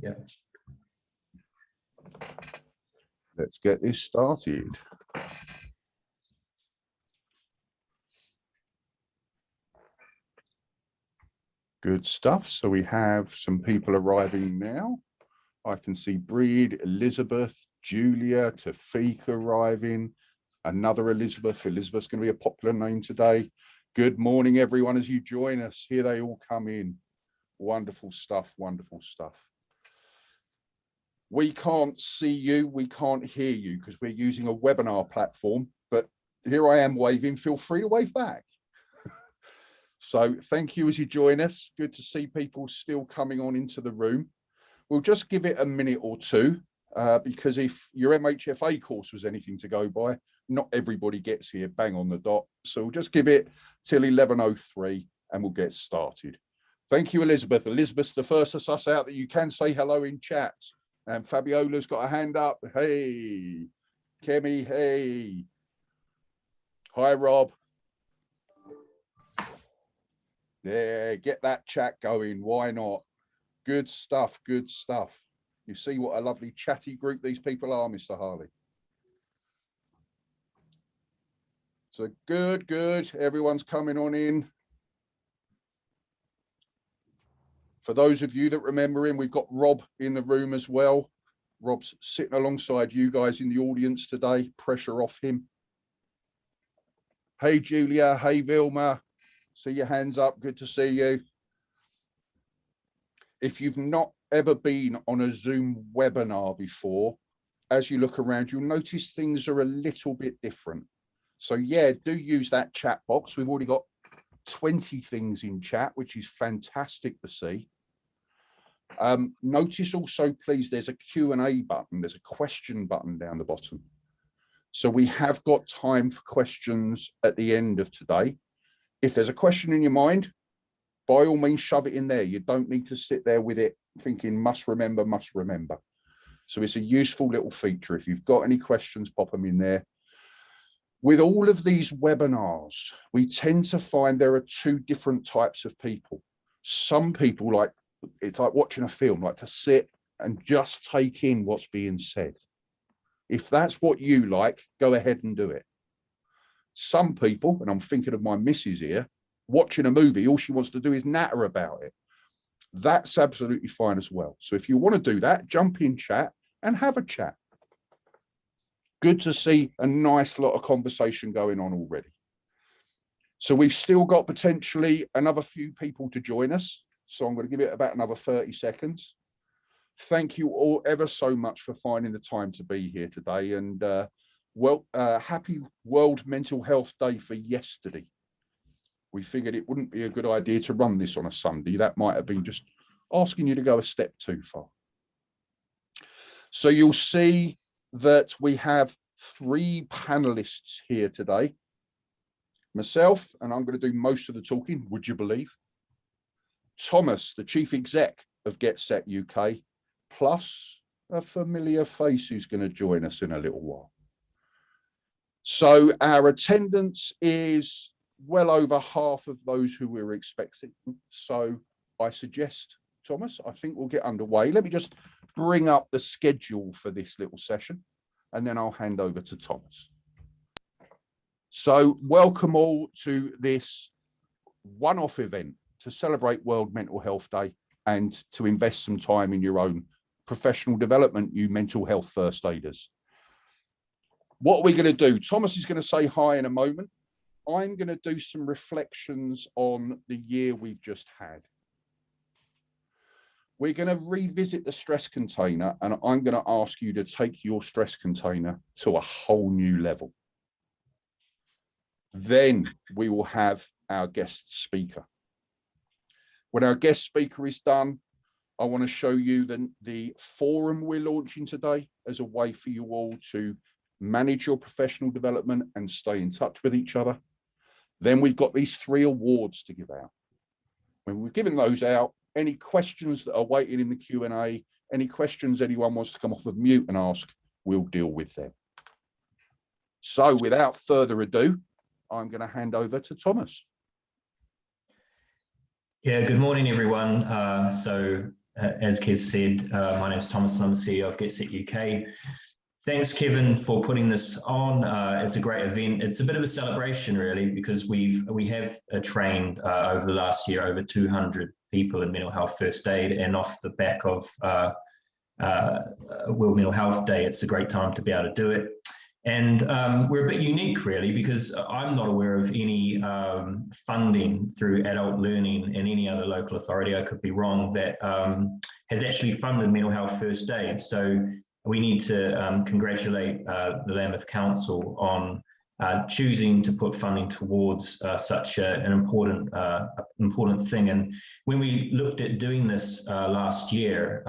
Yeah. Let's get this started. Good stuff. So we have some people arriving now. I can see Breed, Elizabeth, Julia, Tafika arriving. Another Elizabeth. Elizabeth's going to be a popular name today. Good morning, everyone, as you join us. Here they all come in. Wonderful stuff, wonderful stuff. We can't see you, we can't hear you because we're using a webinar platform, but here I am waving. Feel free to wave back. So thank you as you join us. Good to see people still coming on into the room. We'll just give it a minute or two because if your MHFA course was anything to go by, not everybody gets here bang on the dot. So we'll just give it till 11:03 and we'll get started. Thank you, Elizabeth. Elizabeth's the first to suss out that you can say hello in chat. And Fabiola's got a hand up. Hey, Kemi, hey. Hi, Rob. Yeah, get that chat going. Why not? Good stuff, good stuff. You see what a lovely chatty group these people are, Mr. Harley. So good, good. Everyone's coming on in. For those of you that remember him, we've got Rob in the room as well. Rob's sitting alongside you guys in the audience today. Pressure off him. Hey, Julia. Hey, Vilma. See your hands up. Good to see you. If you've not ever been on a Zoom webinar before, as you look around, you'll notice things are a little bit different. So yeah, do use that chat box. We've already got 20 things in chat, which is fantastic to see. Notice also, please, there's a Q&A button. There's a question button down the bottom. So we have got time for questions at the end of today. If there's a question in your mind, by all means, shove it in there. You don't need to sit there with it thinking must remember, must remember. So it's a useful little feature. If you've got any questions, pop them in there. With all of these webinars, we tend to find there are two different types of people. Some people like, it's like watching a film, like to sit and just take in what's being said. If that's what you like, go ahead and do it. Some people, and I'm thinking of my missus here, watching a movie, all she wants to do is natter about it. That's absolutely fine as well. So if you want to do that, jump in chat and have a chat. Good to see a nice lot of conversation going on already. So we've still got potentially another few people to join us. So I'm going to give it about another 30 seconds. Thank you all ever so much for finding the time to be here today. And happy World Mental Health Day for yesterday. We figured it wouldn't be a good idea to run this on a Sunday. That might have been just asking you to go a step too far. So you'll see that we have 3 panelists here today. Myself, and I'm going to do most of the talking, would you believe? Thomas, the chief exec of Get Set UK, plus a familiar face who's going to join us in a little while. So our attendance is well over half of those who we were expecting. So I suggest, Thomas, I think we'll get underway. Let me just bring up the schedule for this little session, and then I'll hand over to Thomas. So welcome all to this one-off event to celebrate World Mental Health Day and to invest some time in your own professional development, you mental health first aiders. What are we going to do? Thomas is going to say hi in a moment. I'm going to do some reflections on the year we've just had. We're going to revisit the stress container, and I'm going to ask you to take your stress container to a whole new level. Then we will have our guest speaker. When our guest speaker is done, I want to show you the forum we're launching today as a way for you all to manage your professional development and stay in touch with each other. Then we've got these 3 awards to give out. When we've given those out, any questions that are waiting in the Q&A, any questions anyone wants to come off of mute and ask, we'll deal with them. So without further ado, I'm going to hand over to Thomas. Yeah, good morning, everyone. as Kev said, my name is Thomas and I'm the CEO of Get Set UK. Thanks, Kevin, for putting this on. It's a great event. It's a bit of a celebration, really, because we have trained over the last year over 200 people in mental health first aid, and off the back of World Mental Health Day, it's a great time to be able to do it. And we're a bit unique, really, because I'm not aware of any funding through adult learning and any other local authority, I could be wrong, that has actually funded mental health first aid. So we need to congratulate the Lambeth Council on choosing to put funding towards such an important thing. And when we looked at doing this last year,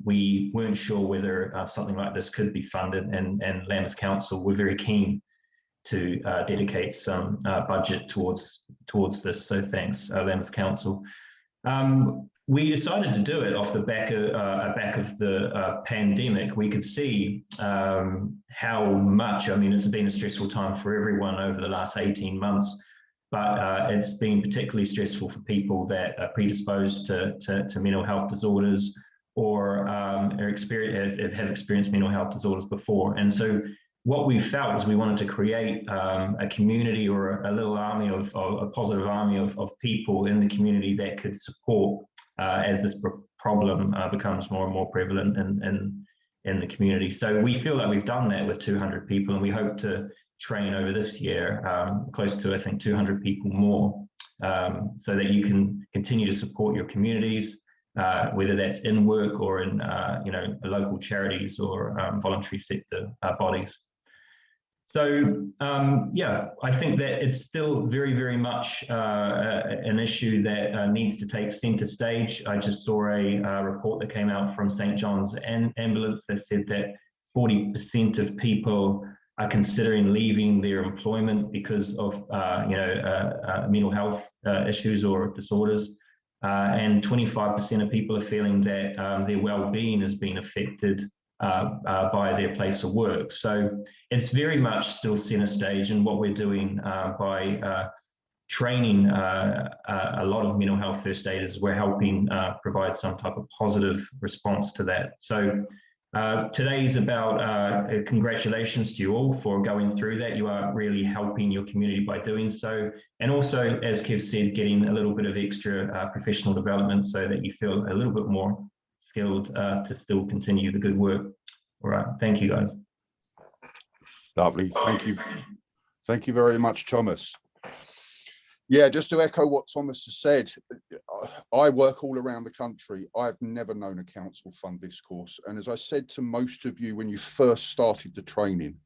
we weren't sure whether something like this could be funded, and Lambeth Council were very keen to dedicate some budget towards this. So thanks, Lambeth Council. We decided to do it off the back of the pandemic. We could see how much, I mean, it's been a stressful time for everyone over the last 18 months, but it's been particularly stressful for people that are predisposed to mental health disorders or have experienced mental health disorders before. And so what we felt was we wanted to create a community or a little army of a positive army of people in the community that could support as this problem becomes more and more prevalent in the community. So we feel like we've done that with 200 people, and we hope to train over this year close to, I think, 200 people more, so that you can continue to support your communities, whether that's in work or in local charities or voluntary sector bodies. So yeah, I think that it's still very, very much an issue that needs to take centre stage. I just saw a report that came out from St John's Ambulance that said that 40% of people are considering leaving their employment because of mental health issues or disorders, and 25% of people are feeling that their well-being has been affected by their place of work. So it's very much still centre stage, and what we're doing by training a lot of mental health first aiders, we're helping provide some type of positive response to that. So today is about congratulations to you all for going through that. You are really helping your community by doing so, and also, as Kev said, getting a little bit of extra professional development so that you feel a little bit more skilled to still continue the good work. All right, thank you, guys. Lovely, thank you. Thank you very much, Thomas. Yeah, just to echo what Thomas has said, I work all around the country. I've never known a council fund this course. And as I said to most of you when you first started the training,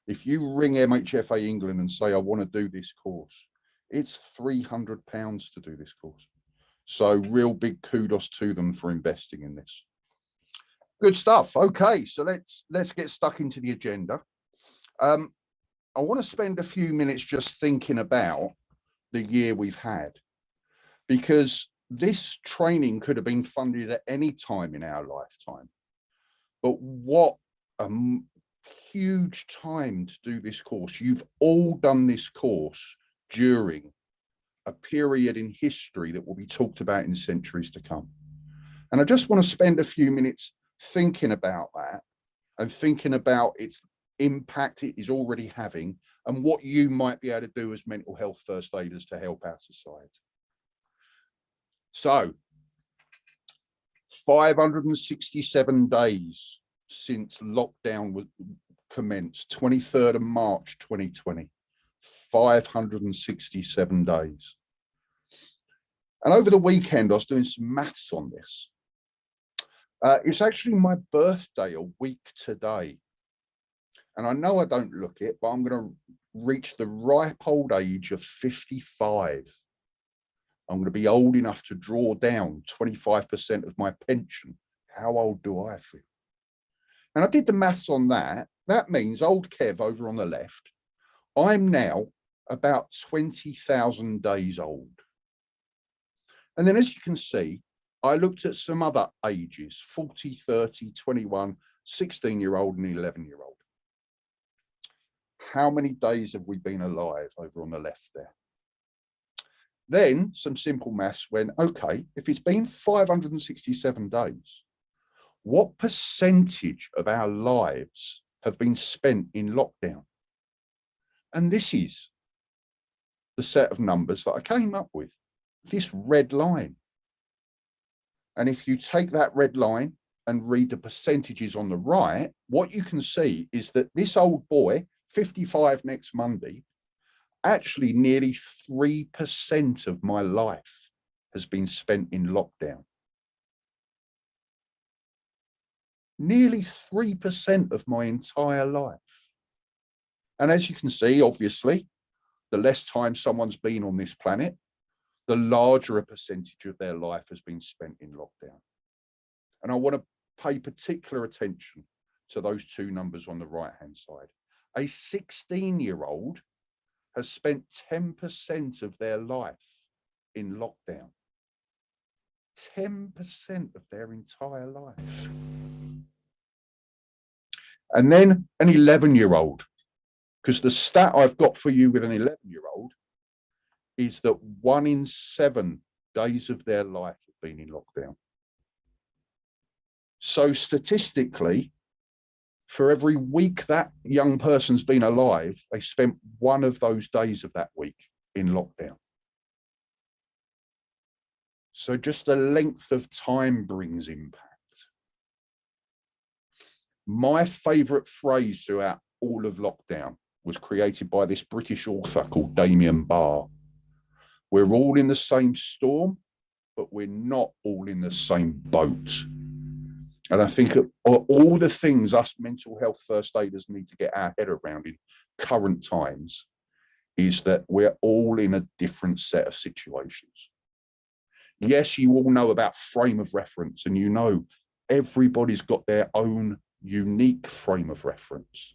if you ring MHFA England and say, I want to do this course, it's £300 to do this course. So real big kudos to them for investing in this. Good stuff. Okay, so let's get stuck into the agenda. I want to spend a few minutes just thinking about the year we've had, because this training could have been funded at any time in our lifetime. But what a huge time to do this course. You've all done this course during a period in history that will be talked about in centuries to come. And I just want to spend a few minutes thinking about that and thinking about its impact it is already having and what you might be able to do as mental health first aiders to help our society. So 567 days since lockdown was commenced, 23rd of March 2020, 567 days. And over the weekend, I was doing some maths on this. It's actually my birthday a week today. And I know I don't look it, but I'm going to reach the ripe old age of 55. I'm going to be old enough to draw down 25% of my pension. How old do I feel? And I did the maths on that. That means old Kev over on the left, I'm now about 20,000 days old. And then as you can see, I looked at some other ages, 40, 30, 21, 16-year-old and 11-year-old. How many days have we been alive over on the left there? Then some simple maths went, okay, if it's been 567 days, what percentage of our lives have been spent in lockdown? And this is the set of numbers that I came up with, this red line. And if you take that red line and read the percentages on the right, what you can see is that this old boy, 55 next Monday, actually nearly 3% of my life has been spent in lockdown. Nearly 3% of my entire life. And as you can see, obviously, the less time someone's been on this planet, the larger a percentage of their life has been spent in lockdown. And I want to pay particular attention to those two numbers on the right-hand side. A 16-year-old has spent 10% of their life in lockdown. 10% of their entire life. And then an 11-year-old, because the stat I've got for you with an 11-year-old is that 1 in 7 days of their life have been in lockdown. So statistically, for every week that young person's been alive, they spent 1 of those days of that week in lockdown. So just the length of time brings impact. My favorite phrase throughout all of lockdown was created by this British author called Damien Barr. We're all in the same storm, but we're not all in the same boat. And I think all the things us mental health first aiders need to get our head around in current times is that we're all in a different set of situations. Yes, you all know about frame of reference, and you know everybody's got their own unique frame of reference.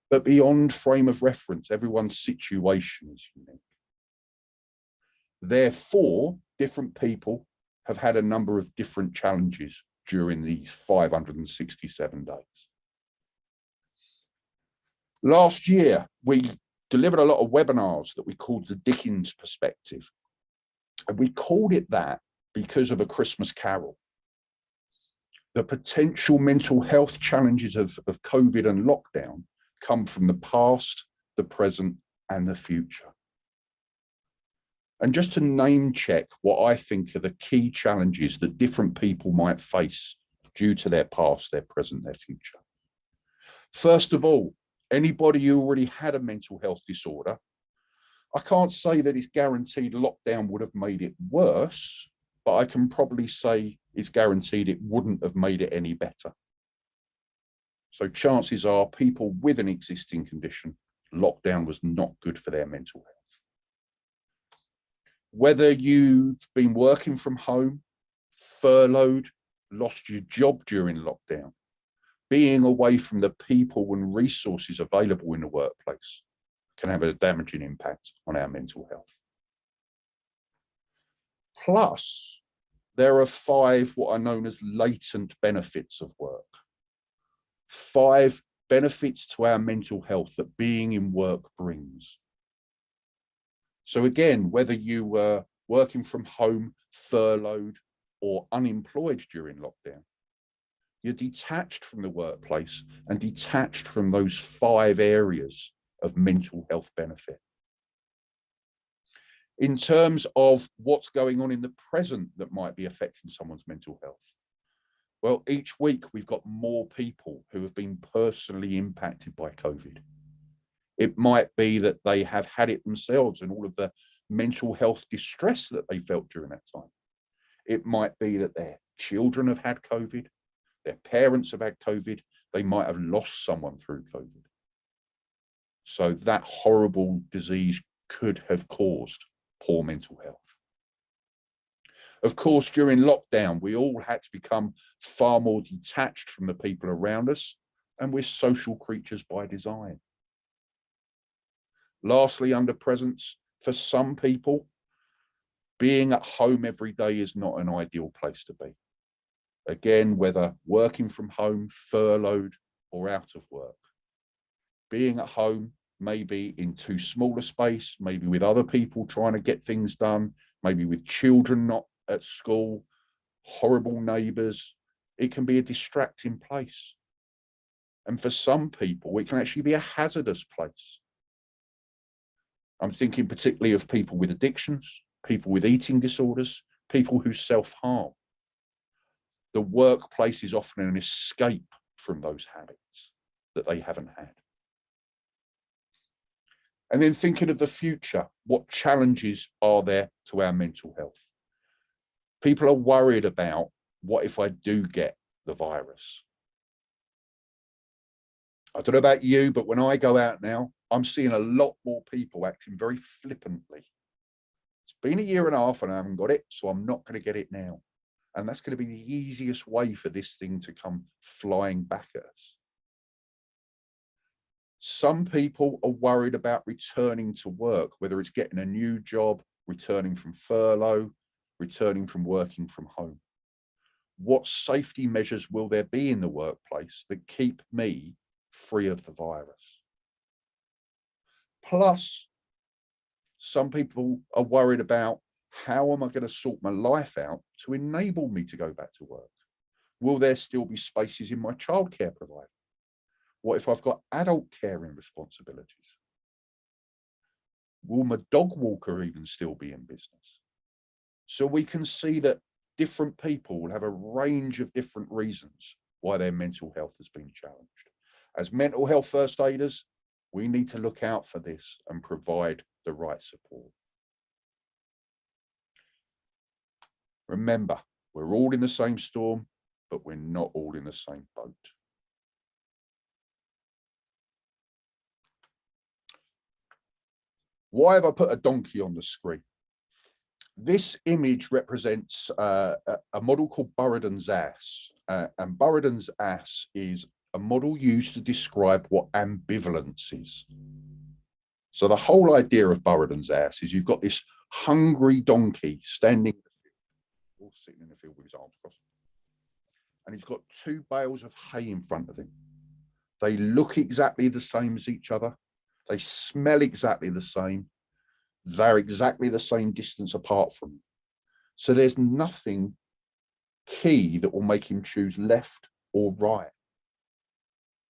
But beyond frame of reference, everyone's situation is unique. Therefore, different people have had a number of different challenges during these 567 days. Last year, we delivered a lot of webinars that we called the Dickens Perspective. And we called it that because of A Christmas Carol. The potential mental health challenges of COVID and lockdown come from the past, the present, and the future. And just to name check what I think are the key challenges that different people might face due to their past, their present, their future. First of all, anybody who already had a mental health disorder, I can't say that it's guaranteed lockdown would have made it worse, but I can probably say it's guaranteed it wouldn't have made it any better. So chances are people with an existing condition, lockdown was not good for their mental health. Whether you've been working from home, furloughed, lost your job during lockdown, being away from the people and resources available in the workplace can have a damaging impact on our mental health. Plus, there are 5 what are known as latent benefits of work. 5 benefits to our mental health that being in work brings. So again, whether you were working from home, furloughed, or unemployed during lockdown, you're detached from the workplace and detached from those 5 areas of mental health benefit. In terms of what's going on in the present that might be affecting someone's mental health, well, each week we've got more people who have been personally impacted by COVID. It might be that they have had it themselves and all of the mental health distress that they felt during that time. It might be that their children have had COVID, their parents have had COVID, they might have lost someone through COVID. So that horrible disease could have caused poor mental health. Of course, during lockdown, we all had to become far more detached from the people around us, and we're social creatures by design. Lastly, under presence, for some people, being at home every day is not an ideal place to be. Again, whether working from home, furloughed, or out of work. Being at home maybe in too small a space, maybe with other people trying to get things done, maybe with children not at school, horrible neighbours. It can be a distracting place. And for some people, it can actually be a hazardous place. I'm thinking particularly of people with addictions, people with eating disorders, people who self-harm. The workplace is often an escape from those habits that they haven't had. And then thinking of the future, what challenges are there to our mental health? People are worried about, what if I do get the virus? I don't know about you, but when I go out now, I'm seeing a lot more people acting very flippantly. It's been a year and a half and I haven't got it, so I'm not going to get it now. And that's going to be the easiest way for this thing to come flying back at us. Some people are worried about returning to work, whether it's getting a new job, returning from furlough, returning from working from home. What safety measures will there be in the workplace that keep me free of the virus? Plus, some people are worried about, how am I going to sort my life out to enable me to go back to work? Will there still be spaces in my childcare provider? What if I've got adult caring responsibilities? Will my dog walker even still be in business? So we can see that different people will have a range of different reasons why their mental health has been challenged. As mental health first aiders, we need to look out for this and provide the right support. Remember, we're all in the same storm, but we're not all in the same boat. Why have I put a donkey on the screen? This image represents a model called Buridan's ass. And Buridan's ass is a model used to describe what ambivalence is. So the whole idea of Buridan's ass is you've got this hungry donkey standing in the field, or sitting in the field with his arms crossed. And he's got two bales of hay in front of him. They look exactly the same as each other. They smell exactly the same. They're exactly the same distance apart from him. So there's nothing key that will make him choose left or right.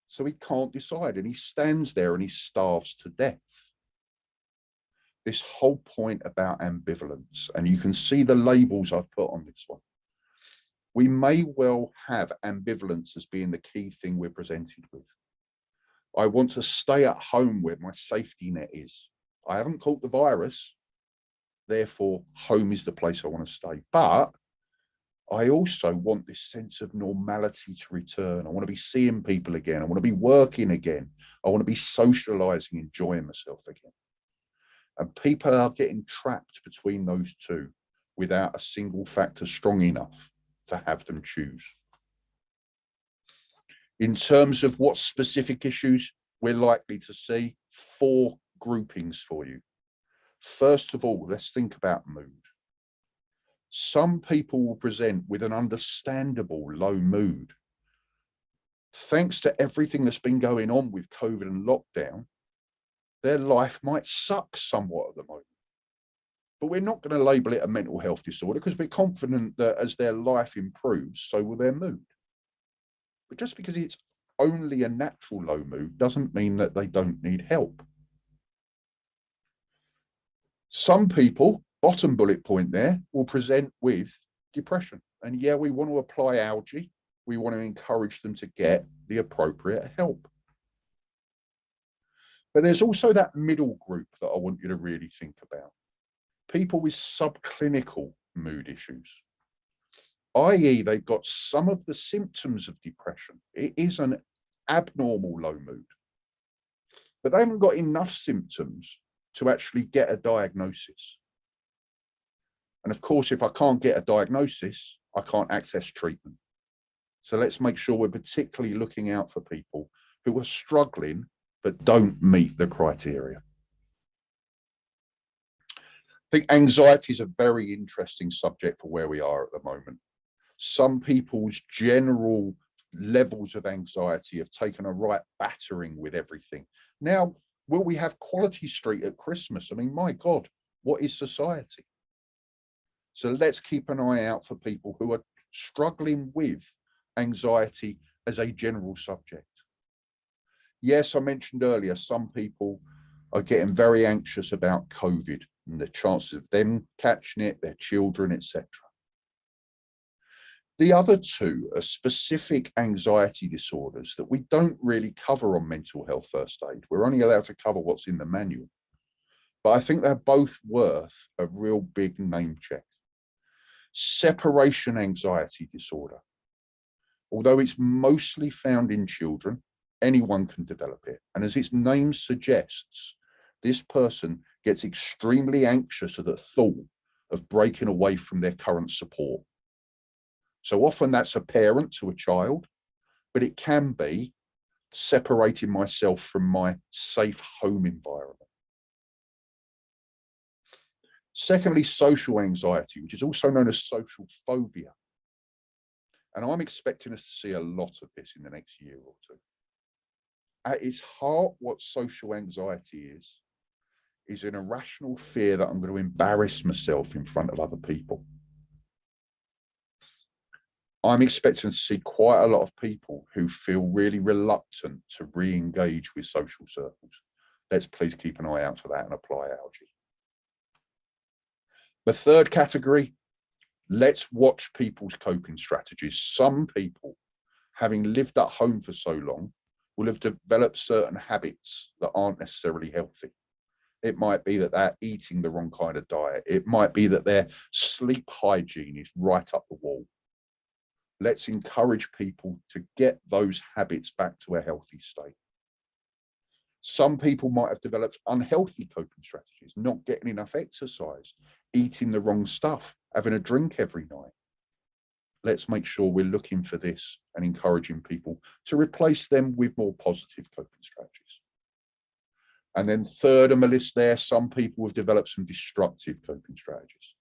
So he can't decide, and he stands there and he starves to death. This whole point about ambivalence, and you can see the labels I've put on this one. We may well have ambivalence as being the key thing we're presented with. I want to stay at home where my safety net is. I haven't caught the virus, therefore home is the place I want to stay. But I also want this sense of normality to return. I want to be seeing people again. I want to be working again. I want to be socializing, enjoying myself again. And people are getting trapped between those two without a single factor strong enough to have them choose. In terms of what specific issues we're likely to see, 4 groupings for you. First of all, let's think about mood. Some people will present with an understandable low mood. Thanks to everything that's been going on with COVID and lockdown, their life might suck somewhat at the moment. But we're not going to label it a mental health disorder because we're confident that as their life improves, so will their mood. But just because it's only a natural low mood doesn't mean that they don't need help. Some people, bottom bullet point there, will present with depression. And yeah, we want to apply algae. We want to encourage them to get the appropriate help. But there's also that middle group that I want you to really think about. People with subclinical mood issues, i.e. they've got some of the symptoms of depression. It is an abnormal low mood, but they haven't got enough symptoms to actually get a diagnosis. And of course, if I can't get a diagnosis, I can't access treatment. So let's make sure we're particularly looking out for people who are struggling but don't meet the criteria. I think anxiety is a very interesting subject for where we are at the moment. Some people's general levels of anxiety have taken a right battering with everything. Now, Will we have Quality Street at Christmas? I mean, my God, what is society? So let's keep an eye out for people who are struggling with anxiety as a general subject. Yes, I mentioned earlier, some people are getting very anxious about COVID and the chances of them catching it, their children, etc. The other two are specific anxiety disorders that we don't really cover on mental health first aid. We're only allowed to cover what's in the manual. But I think they're both worth a real big name check. Separation anxiety disorder. Although it's mostly found in children, anyone can develop it. And as its name suggests, this person gets extremely anxious at the thought of breaking away from their current support. So often that's a parent to a child, but it can be separating myself from my safe home environment. Secondly, social anxiety, which is also known as social phobia. And I'm expecting us to see a lot of this in the next year or two. At its heart, what social anxiety is an irrational fear that I'm going to embarrass myself in front of other people. I'm expecting to see quite a lot of people who feel really reluctant to re-engage with social circles. Let's please keep an eye out for that and apply algae. The third category, let's watch people's coping strategies. Some people, having lived at home for so long, will have developed certain habits that aren't necessarily healthy. It might be that they're eating the wrong kind of diet. It might be that their sleep hygiene is right up the wall. Let's encourage people to get those habits back to a healthy state. Some people might have developed unhealthy coping strategies, not getting enough exercise, eating the wrong stuff, having a drink every night. Let's make sure we're looking for this and encouraging people to replace them with more positive coping strategies. And then third on the list there, some people have developed some destructive coping strategies.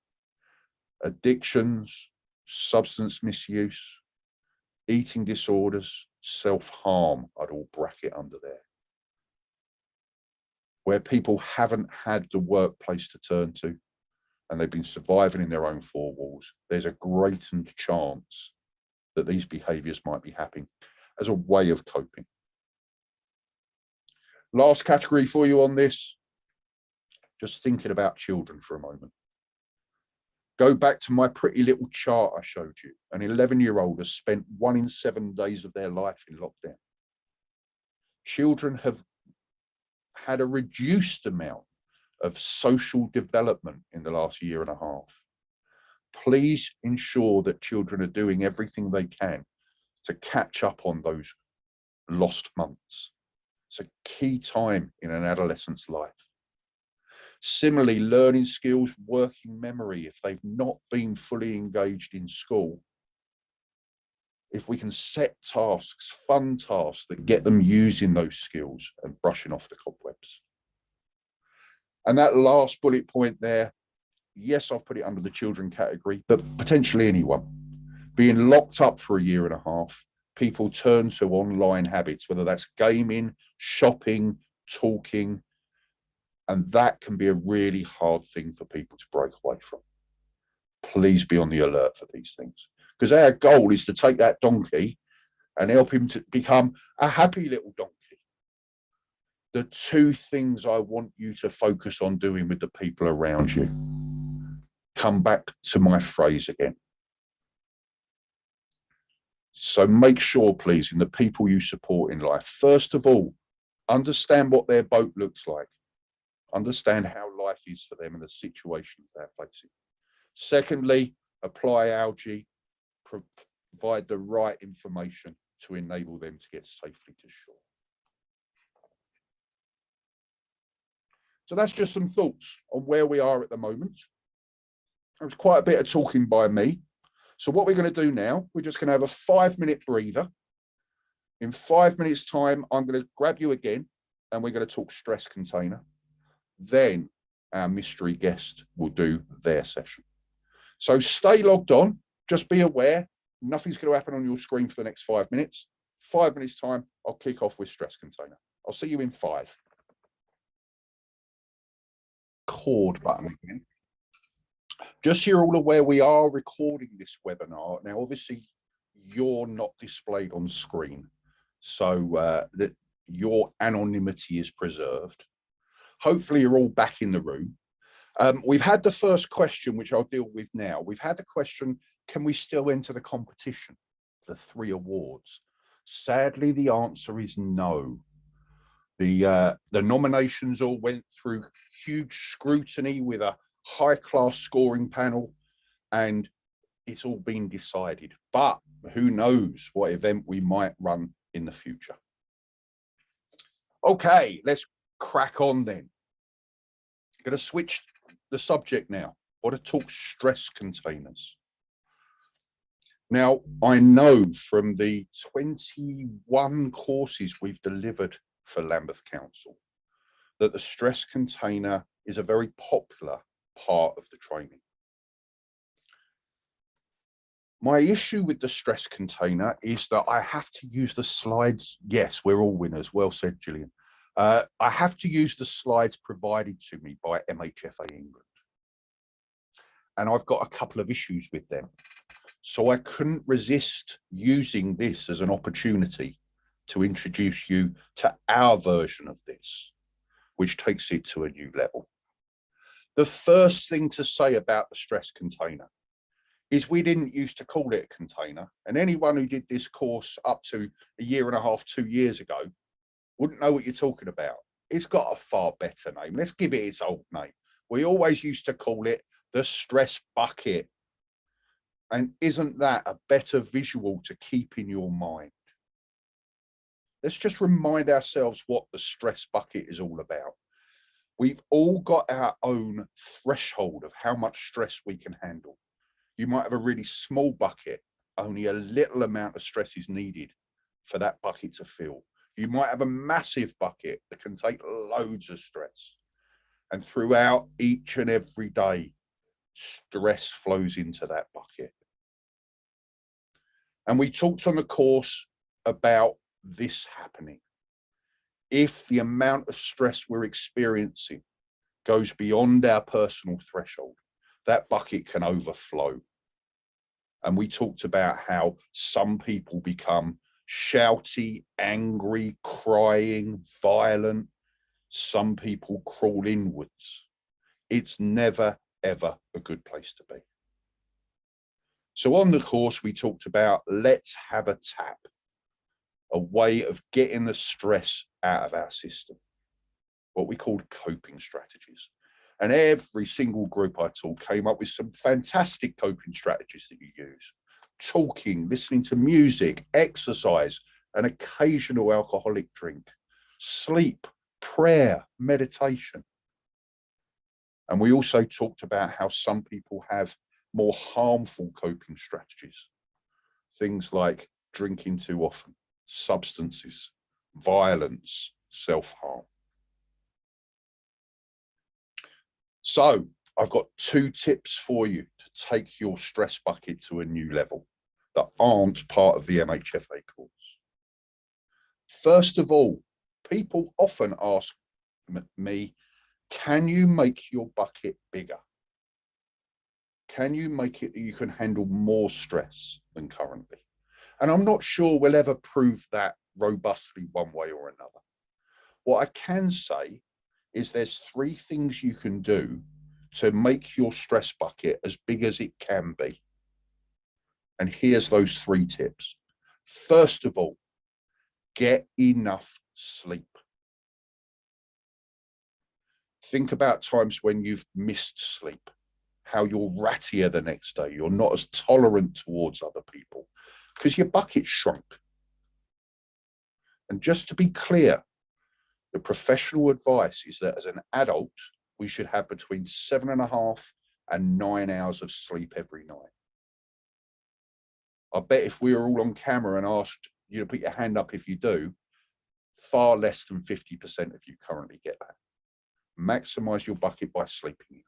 Addictions, substance misuse, eating disorders, self-harm, I'd all bracket under there. Where people haven't had the workplace to turn to and they've been surviving in their own four walls, there's a greatened chance that these behaviours might be happening as a way of coping. Last category for you on this, just thinking about children for a moment. Go back to my pretty little chart I showed you. An 11-year-old has spent 1 in 7 days of their life in lockdown. Children have had a reduced amount of social development in the last year and a half. Please ensure that children are doing everything they can to catch up on those lost months. It's a key time in an adolescent's life. Similarly, learning skills, working memory, if they've not been fully engaged in school, if we can set tasks, fun tasks that get them using those skills and brushing off the cobwebs. And that last bullet point there, yes, I've put it under the children category, but potentially anyone. Being locked up for a year and a half, people turn to online habits, whether that's gaming, shopping, talking, and that can be a really hard thing for people to break away from. Please be on the alert for these things, because our goal is to take that donkey and help him to become a happy little donkey. The two things I want you to focus on doing with the people around you. Come back to my phrase again. So make sure, please, in the people you support in life, first of all, understand what their boat looks like. Understand how life is for them and the situations they're facing. Secondly, apply algae, provide the right information to enable them to get safely to shore. So that's just some thoughts on where we are at the moment. There was quite a bit of talking by me. So what we're going to do now, we're just going to have a 5-minute breather. In 5 minutes time, I'm going to grab you again and we're going to talk stress container. Then our mystery guest will do their session. So stay logged on, just be aware, nothing's going to happen on your screen for the next 5 minutes. 5 minutes time, I'll kick off with stress container. I'll see you in 5. record button again. Just so you're all aware, we are recording this webinar. Now, obviously, you're not displayed on screen, so that your anonymity is preserved. Hopefully, you're all back in the room. We've had the first question, which I'll deal with now. We've had the question, can we still enter the competition, the 3 awards? Sadly, the answer is no. The nominations all went through huge scrutiny with a high-class scoring panel, and it's all been decided. But who knows what event we might run in the future. Okay, let's crack on then. I'm going to switch the subject now. I want to talk stress containers. Now, I know from the 21 courses we've delivered for Lambeth Council that the stress container is a very popular part of the training. My issue with the stress container is that I have to use the slides. Yes, we're all winners. Well said, Gillian. I have to use the slides provided to me by MHFA England. And I've got a couple of issues with them. So I couldn't resist using this as an opportunity to introduce you to our version of this, which takes it to a new level. The first thing to say about the stress container is we didn't used to call it a container, and anyone who did this course up to a year and a half, 2 years ago wouldn't know what you're talking about. It's got a far better name. Let's give it its old name. We always used to call it the stress bucket. And isn't that a better visual to keep in your mind? Let's just remind ourselves what the stress bucket is all about. We've all got our own threshold of how much stress we can handle. You might have a really small bucket, only a little amount of stress is needed for that bucket to fill. You might have a massive bucket that can take loads of stress. And throughout each and every day, stress flows into that bucket. And we talked on the course about this happening. If the amount of stress we're experiencing goes beyond our personal threshold, that bucket can overflow. And we talked about how some people become shouty, angry, crying, violent. Some people crawl inwards. It's never, ever a good place to be. So on the course, we talked about let's have a tap, a way of getting the stress out of our system, what we called coping strategies. And every single group I taught came up with some fantastic coping strategies that you use. Talking, listening to music, exercise, an occasional alcoholic drink, sleep, prayer, meditation. And we also talked about how some people have more harmful coping strategies. Things like drinking too often, substances, violence, self-harm. So I've got 2 tips for you to take your stress bucket to a new level that aren't part of the MHFA course. First of all, people often ask me, can you make your bucket bigger? Can you make it that you can handle more stress than currently? And I'm not sure we'll ever prove that robustly one way or another. What I can say is there's 3 things you can do to make your stress bucket as big as it can be. And here's those 3 tips. First of all, get enough sleep. Think about times when you've missed sleep, how you're rattier the next day. You're not as tolerant towards other people because your bucket shrunk. And just to be clear, the professional advice is that as an adult, we should have between 7.5 and 9 hours of sleep every night. I bet if we were all on camera and asked you to put your hand up if you do, far less than 50% of you currently get that. Maximize your bucket by sleeping enough.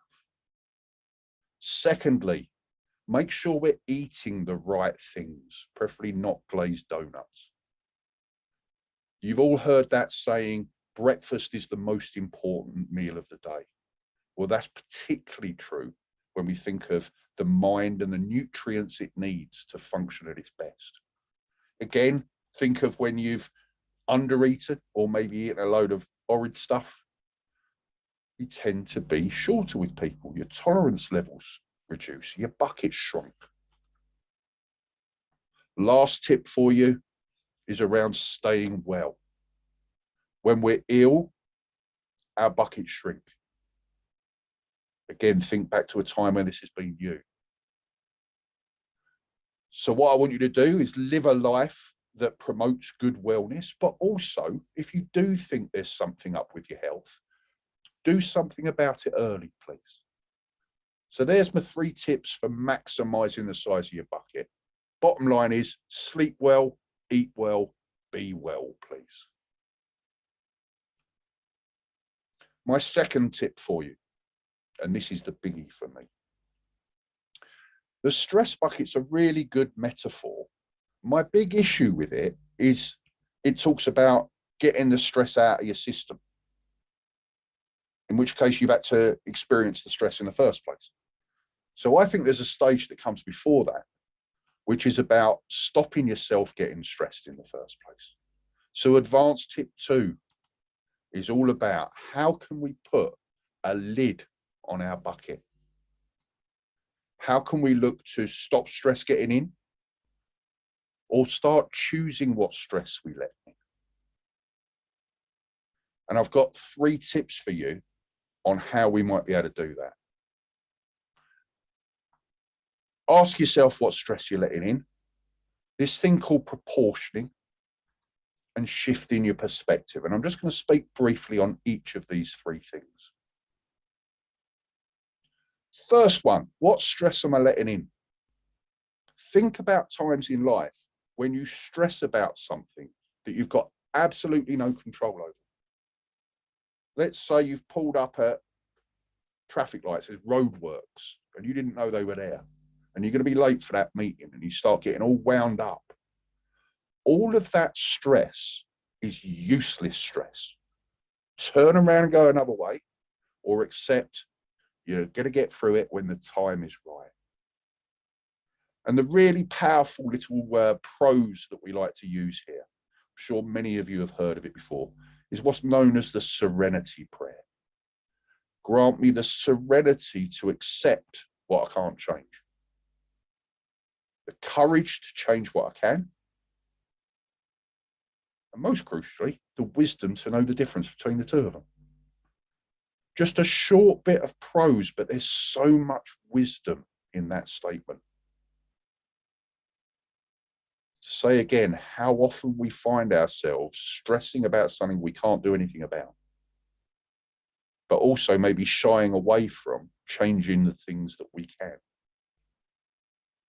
Secondly, make sure we're eating the right things, preferably not glazed donuts. You've all heard that saying, breakfast is the most important meal of the day. Well, that's particularly true when we think of the mind and the nutrients it needs to function at its best. Again, think of when you've undereaten or maybe eaten a load of horrid stuff. You tend to be shorter with people. Your tolerance levels reduce. Your bucket shrunk. Last tip for you is around staying well. When we're ill, our buckets shrink. Again, think back to a time when this has been you. So what I want you to do is live a life that promotes good wellness, but also if you do think there's something up with your health, do something about it early, please. So there's my 3 tips for maximizing the size of your bucket. Bottom line is sleep well, eat well, be well, please. My second tip for you, and this is the biggie for me. The stress bucket's a really good metaphor. My big issue with it is it talks about getting the stress out of your system, in which case you've had to experience the stress in the first place. So I think there's a stage that comes before that, which is about stopping yourself getting stressed in the first place. So advanced tip 2 is all about how can we put a lid on our bucket? How can we look to stop stress getting in or start choosing what stress we let in? And I've got 3 tips for you on how we might be able to do that. Ask yourself what stress you're letting in. This thing called proportioning and shifting your perspective. And I'm just going to speak briefly on each of these 3 things. First one, what stress am I letting in? Think about times in life when you stress about something that you've got absolutely no control over. Let's say you've pulled up at traffic lights, there's roadworks, and you didn't know they were there. And you're going to be late for that meeting and you start getting all wound up. All of that stress is useless stress. Turn around and go another way, or accept you're going to get through it when the time is right. And the really powerful little prose that we like to use here, I'm sure many of you have heard of it before, is what's known as the serenity prayer. Grant me the serenity to accept what I can't change, the courage to change what I can, and most crucially, the wisdom to know the difference between the 2 of them. Just a short bit of prose, but there's so much wisdom in that statement. Say again, how often we find ourselves stressing about something we can't do anything about, but also maybe shying away from changing the things that we can.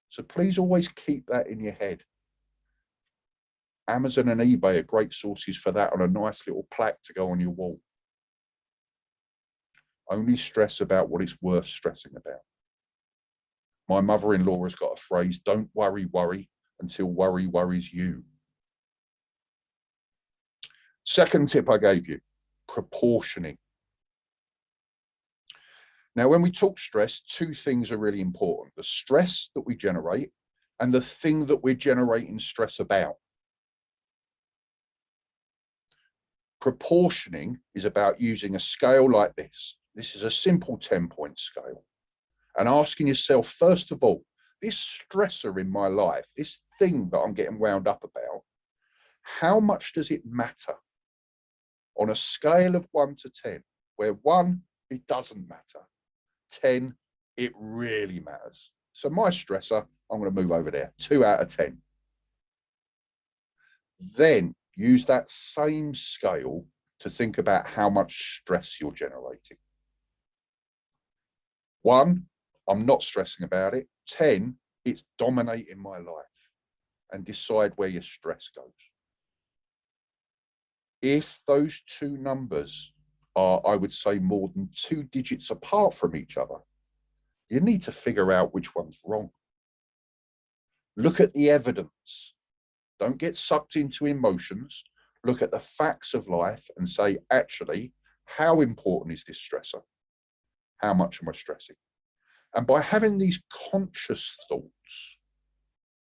So please always keep that in your head. Amazon and eBay are great sources for that on a nice little plaque to go on your wall. Only stress about what it's worth stressing about. My mother-in-law has got a phrase, don't worry, worry until worry worries you. Second tip I gave you, proportioning. Now, when we talk stress, 2 things are really important. The stress that we generate and the thing that we're generating stress about. Proportioning is about using a scale like this. This is a simple 10-point scale. And asking yourself, first of all, this stressor in my life, this thing that I'm getting wound up about, how much does it matter? On a scale of 1 to 10, where 1, it doesn't matter. 10, it really matters. So my stressor, I'm going to move over there, 2 out of 10. Then use that same scale to think about how much stress you're generating. 1, I'm not stressing about it. 10, it's dominating my life. And decide where your stress goes. If those 2 numbers are, I would say, more than 2 digits apart from each other, you need to figure out which one's wrong. Look at the evidence. Don't get sucked into emotions. Look at the facts of life and say, actually, how important is this stressor? How much am I stressing? And by having these conscious thoughts,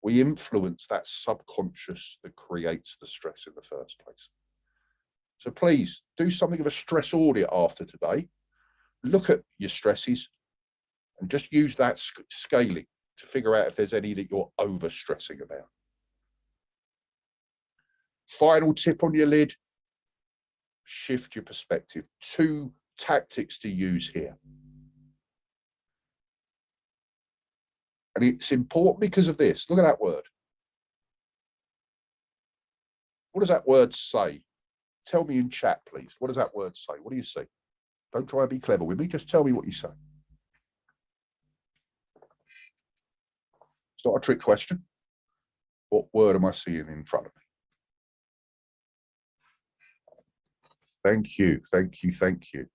we influence that subconscious that creates the stress in the first place. So please do something of a stress audit after today. Look at your stresses and just use that scaling to figure out if there's any that you're over stressing about. Final tip on your lid, shift your perspective. 2 tactics to use here. And it's important because of this. Look at that word. What does that word say? Tell me in chat, please. What does that word say? What do you see? Don't try and be clever with me. Just tell me what you say. It's not a trick question. What word am I seeing in front of me? Thank you, thank you, thank you.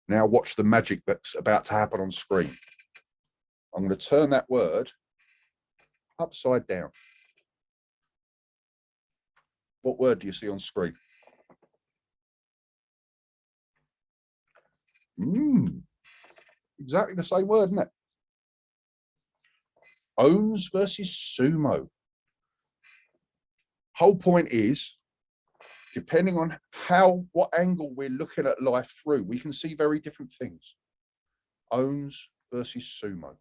Now watch the magic that's about to happen on screen. I'm going to turn that word upside down. What word do you see on screen? Exactly the same word, isn't it? Owns versus sumo. Whole point is, depending on what angle we're looking at life through, we can see very different things. Owns versus sumo.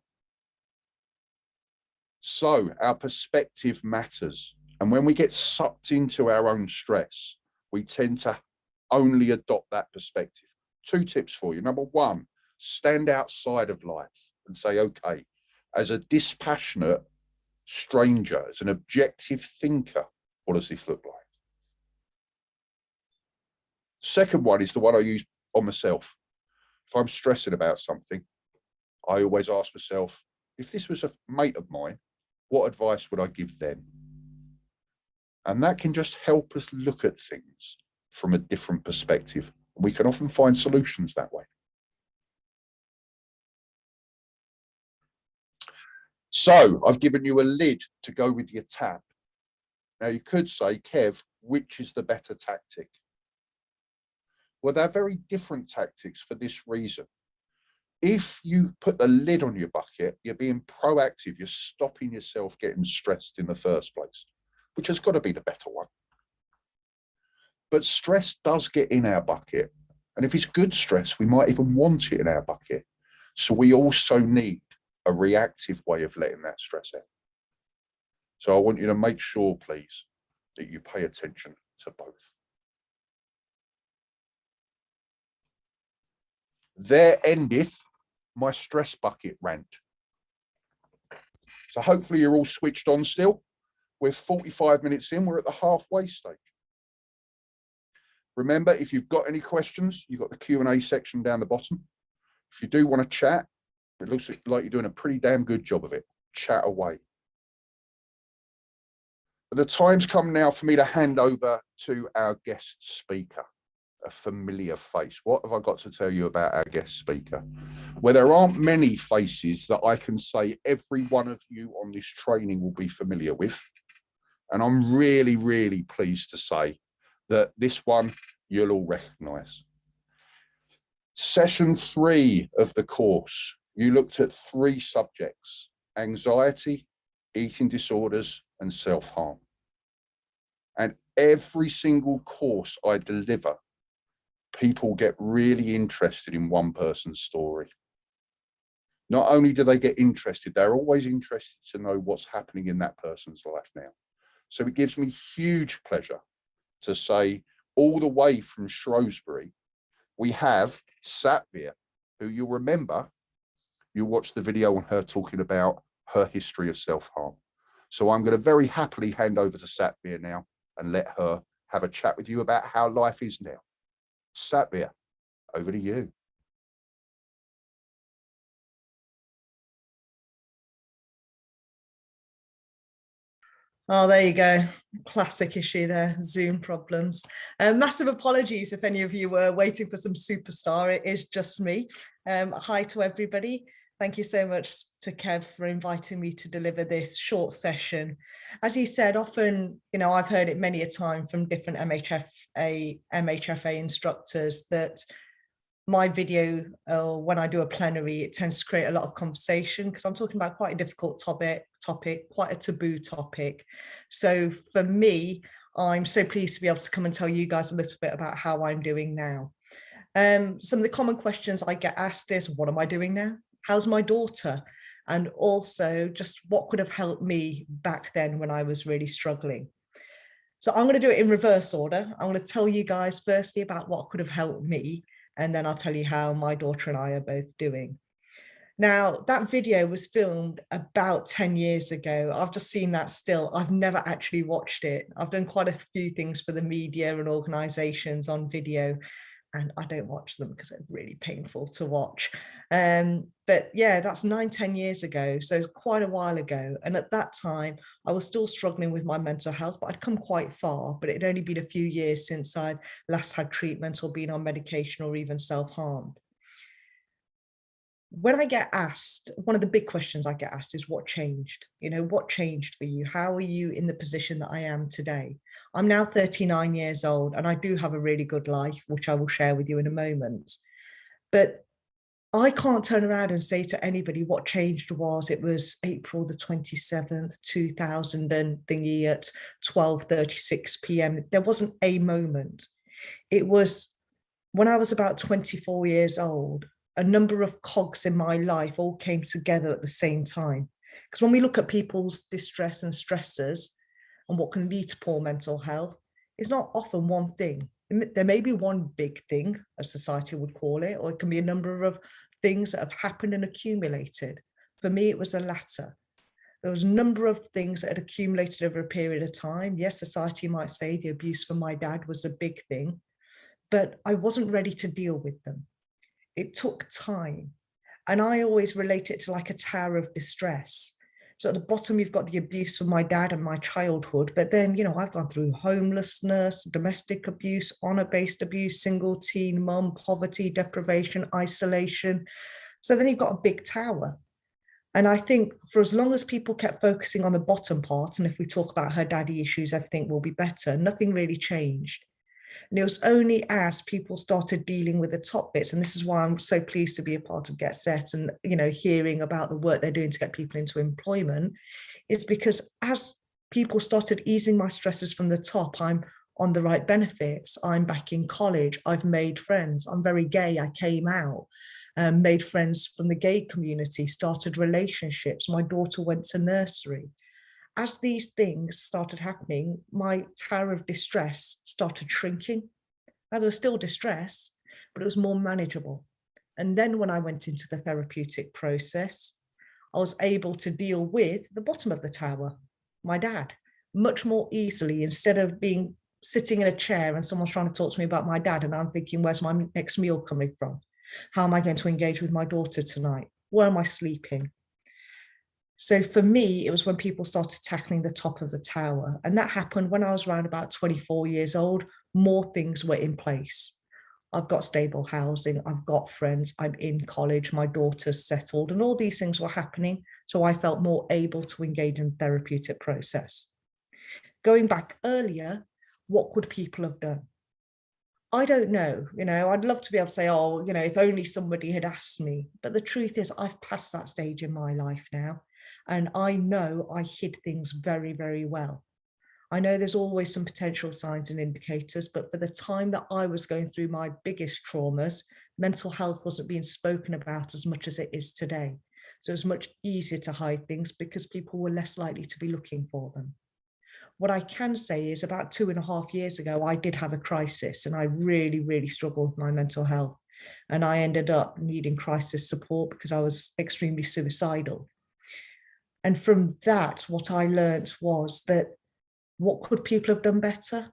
So our perspective matters. And when we get sucked into our own stress, we tend to only adopt that perspective. 2 tips for you. Number 1, stand outside of life and say, okay, as a dispassionate stranger, as an objective thinker, what does this look like? Second one is the one I use on myself. If I'm stressing about something, I always ask myself, if this was a mate of mine, what advice would I give them? And that can just help us look at things from a different perspective. We can often find solutions that way. So I've given you a lid to go with your tap. Now you could say, Kev, which is the better tactic? Well, they're very different tactics for this reason. If you put the lid on your bucket, you're being proactive. You're stopping yourself getting stressed in the first place, which has got to be the better one. But stress does get in our bucket. And if it's good stress, we might even want it in our bucket. So we also need a reactive way of letting that stress out. So I want you to make sure, please, that you pay attention to both. There endeth my stress bucket rant. So hopefully you're all switched on still. We're 45 minutes in, we're at the halfway stage. Remember, if you've got any questions, you've got the Q&A section down the bottom. If you do want to chat, it looks like you're doing a pretty damn good job of it. Chat away. But the time's come now for me to hand over to our guest speaker, a familiar face. What have I got to tell you about our guest speaker? Well, there aren't many faces that I can say every one of you on this training will be familiar with. And I'm really, really pleased to say that this one you'll all recognise. Session 3 of the course, you looked at 3 subjects: anxiety, eating disorders, and self-harm. And every single course I deliver, people get really interested in one person's story. Not only do they get interested, they're always interested to know what's happening in that person's life now. So it gives me huge pleasure to say, all the way from Shrewsbury, we have Satvir, who you'll remember, you watched the video on her talking about her history of self-harm. So I'm going to very happily hand over to Satvir now and let her have a chat with you about how life is now. Satvir, over to you. Oh, there you go. Classic issue there, Zoom problems. Massive apologies if any of you were waiting for some superstar. It is just me. Hi to everybody. Thank you so much to Kev for inviting me to deliver this short session. As he said, often, you know, I've heard it many a time from different MHFA instructors that my video, when I do a plenary, it tends to create a lot of conversation because I'm talking about quite a difficult topic, quite a taboo topic. So for me, I'm so pleased to be able to come and tell you guys a little bit about how I'm doing now. Some of the common questions I get asked is, what am I doing now? How's my daughter? And also just what could have helped me back then when I was really struggling. So I'm going to do it in reverse order. I'm going to tell you guys firstly about what could have helped me, and then I'll tell you how my daughter and I are both doing. Now, that video was filmed about 10 years ago. I've just seen that still. I've never actually watched it. I've done quite a few things for the media and organisations on video, and I don't watch them because they're really painful to watch. But yeah, that's 9-10 years ago, so quite a while ago. And at that time, I was still struggling with my mental health, but I'd come quite far, but it'd only been a few years since I'd last had treatment or been on medication or even self-harmed. When I get asked, one of the big questions I get asked is, what changed? You know, what changed for you? How are you in the position that I am today? I'm now 39 years old and I do have a really good life, which I will share with you in a moment. But I can't turn around and say to anybody what changed was it was April the 27th, 2000 and thingy at 12:36 p.m. There wasn't a moment. It was when I was about 24 years old, a number of cogs in my life all came together at the same time. Because when we look at people's distress and stressors and what can lead to poor mental health, it's not often one thing. There may be one big thing, as society would call it, or it can be a number of things that have happened and accumulated. For me, it was the latter. There was a number of things that had accumulated over a period of time. Yes, society might say the abuse from my dad was a big thing, but I wasn't ready to deal with them. It took time. And I always relate it to like a tower of distress. So at the bottom, you've got the abuse from my dad and my childhood. But then, you know, I've gone through homelessness, domestic abuse, honor-based abuse, single teen mum, poverty, deprivation, isolation. So then you've got a big tower. And I think for as long as people kept focusing on the bottom part, and if we talk about her daddy issues, everything will be better, nothing really changed. And it was only as people started dealing with the top bits, and this is why I'm so pleased to be a part of Get Set and, you know, hearing about the work they're doing to get people into employment, is because as people started easing my stresses from the top, I'm on the right benefits, I'm back in college, I've made friends, I'm very gay, I came out, made friends from the gay community, started relationships, my daughter went to nursery. As these things started happening, my tower of distress started shrinking. Now, there was still distress, but it was more manageable. And then when I went into the therapeutic process, I was able to deal with the bottom of the tower, my dad, much more easily, instead of being sitting in a chair and someone's trying to talk to me about my dad and I'm thinking, where's my next meal coming from? How am I going to engage with my daughter tonight? Where am I sleeping? So for me, it was when people started tackling the top of the tower. And that happened when I was around about 24 years old. More things were in place. I've got stable housing, I've got friends, I'm in college, my daughter's settled, and all these things were happening. So I felt more able to engage in the therapeutic process. Going back earlier, what could people have done? I don't know, you know, I'd love to be able to say, oh, you know, if only somebody had asked me. But the truth is, I've passed that stage in my life now. And I know I hid things very, very well. I know there's always some potential signs and indicators, but for the time that I was going through my biggest traumas, mental health wasn't being spoken about as much as it is today. So it was much easier to hide things because people were less likely to be looking for them. What I can say is about 2.5 years ago, I did have a crisis and I really, really struggled with my mental health. And I ended up needing crisis support because I was extremely suicidal. And from that, what I learned was that what could people have done better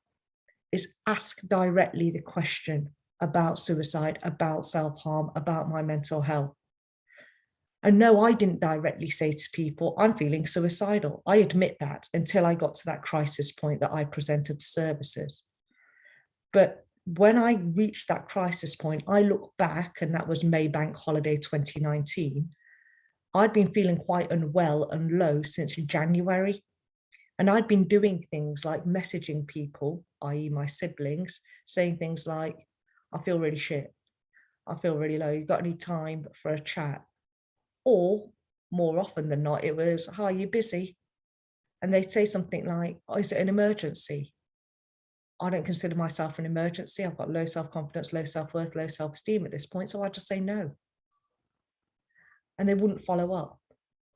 is ask directly the question about suicide, about self-harm, about my mental health. And no, I didn't directly say to people, I'm feeling suicidal. I admit that until I got to that crisis point that I presented to services. But when I reached that crisis point, I look back, and that was May Bank Holiday 2019. I'd been feeling quite unwell and low since January. And I'd been doing things like messaging people, i.e. my siblings, saying things like, I feel really shit. I feel really low. You got any time for a chat? Or more often than not, it was, hi, you busy? And they'd say something like, oh, is it an emergency? I don't consider myself an emergency. I've got low self-confidence, low self-worth, low self-esteem at this point. So I just say no. And they wouldn't follow up.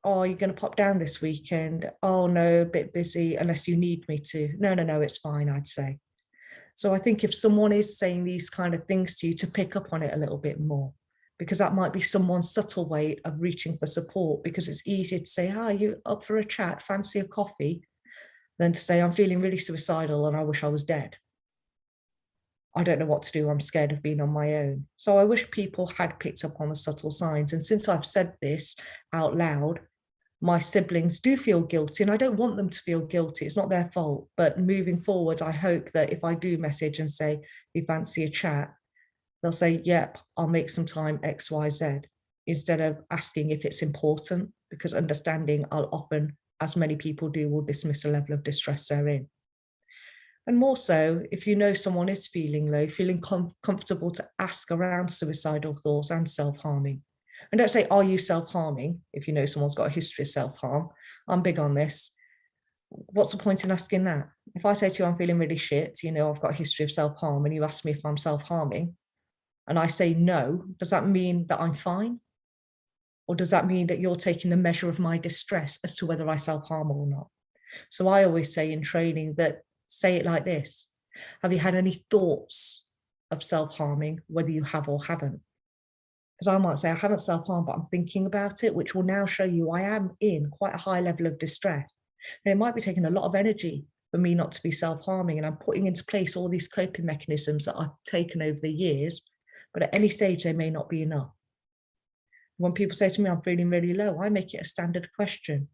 Oh, you're going to pop down this weekend? Oh, no, a bit busy unless you need me to. No, it's fine, I'd say. So I think if someone is saying these kind of things to you, to pick up on it a little bit more, because that might be someone's subtle way of reaching for support, because it's easier to say, hi, you up for a chat, fancy a coffee, than to say, I'm feeling really suicidal and I wish I was dead. I don't know what to do. I'm scared of being on my own. So I wish people had picked up on the subtle signs. And since I've said this out loud, my siblings do feel guilty, and I don't want them to feel guilty. It's not their fault. But moving forward, I hope that if I do message and say, you fancy a chat, they'll say, yep, I'll make some time X, Y, Z, instead of asking if it's important, because understanding I'll often, as many people do, will dismiss a level of distress they're in. And more so, if you know someone is feeling low, feeling comfortable to ask around suicidal thoughts and self-harming. And don't say, are you self-harming? If you know someone's got a history of self-harm. I'm big on this. What's the point in asking that? If I say to you, I'm feeling really shit, you know, I've got a history of self-harm, and you ask me if I'm self-harming, and I say no, does that mean that I'm fine? Or does that mean that you're taking the measure of my distress as to whether I self-harm or not? So I always say in training that, say it like this: have you had any thoughts of self-harming, whether you have or haven't? Because I might say, I haven't self-harmed, but I'm thinking about it, which will now show you I am in quite a high level of distress. And it might be taking a lot of energy for me not to be self-harming. And I'm putting into place all these coping mechanisms that I've taken over the years, but at any stage, they may not be enough. When people say to me, I'm feeling really low, I make it a standard question.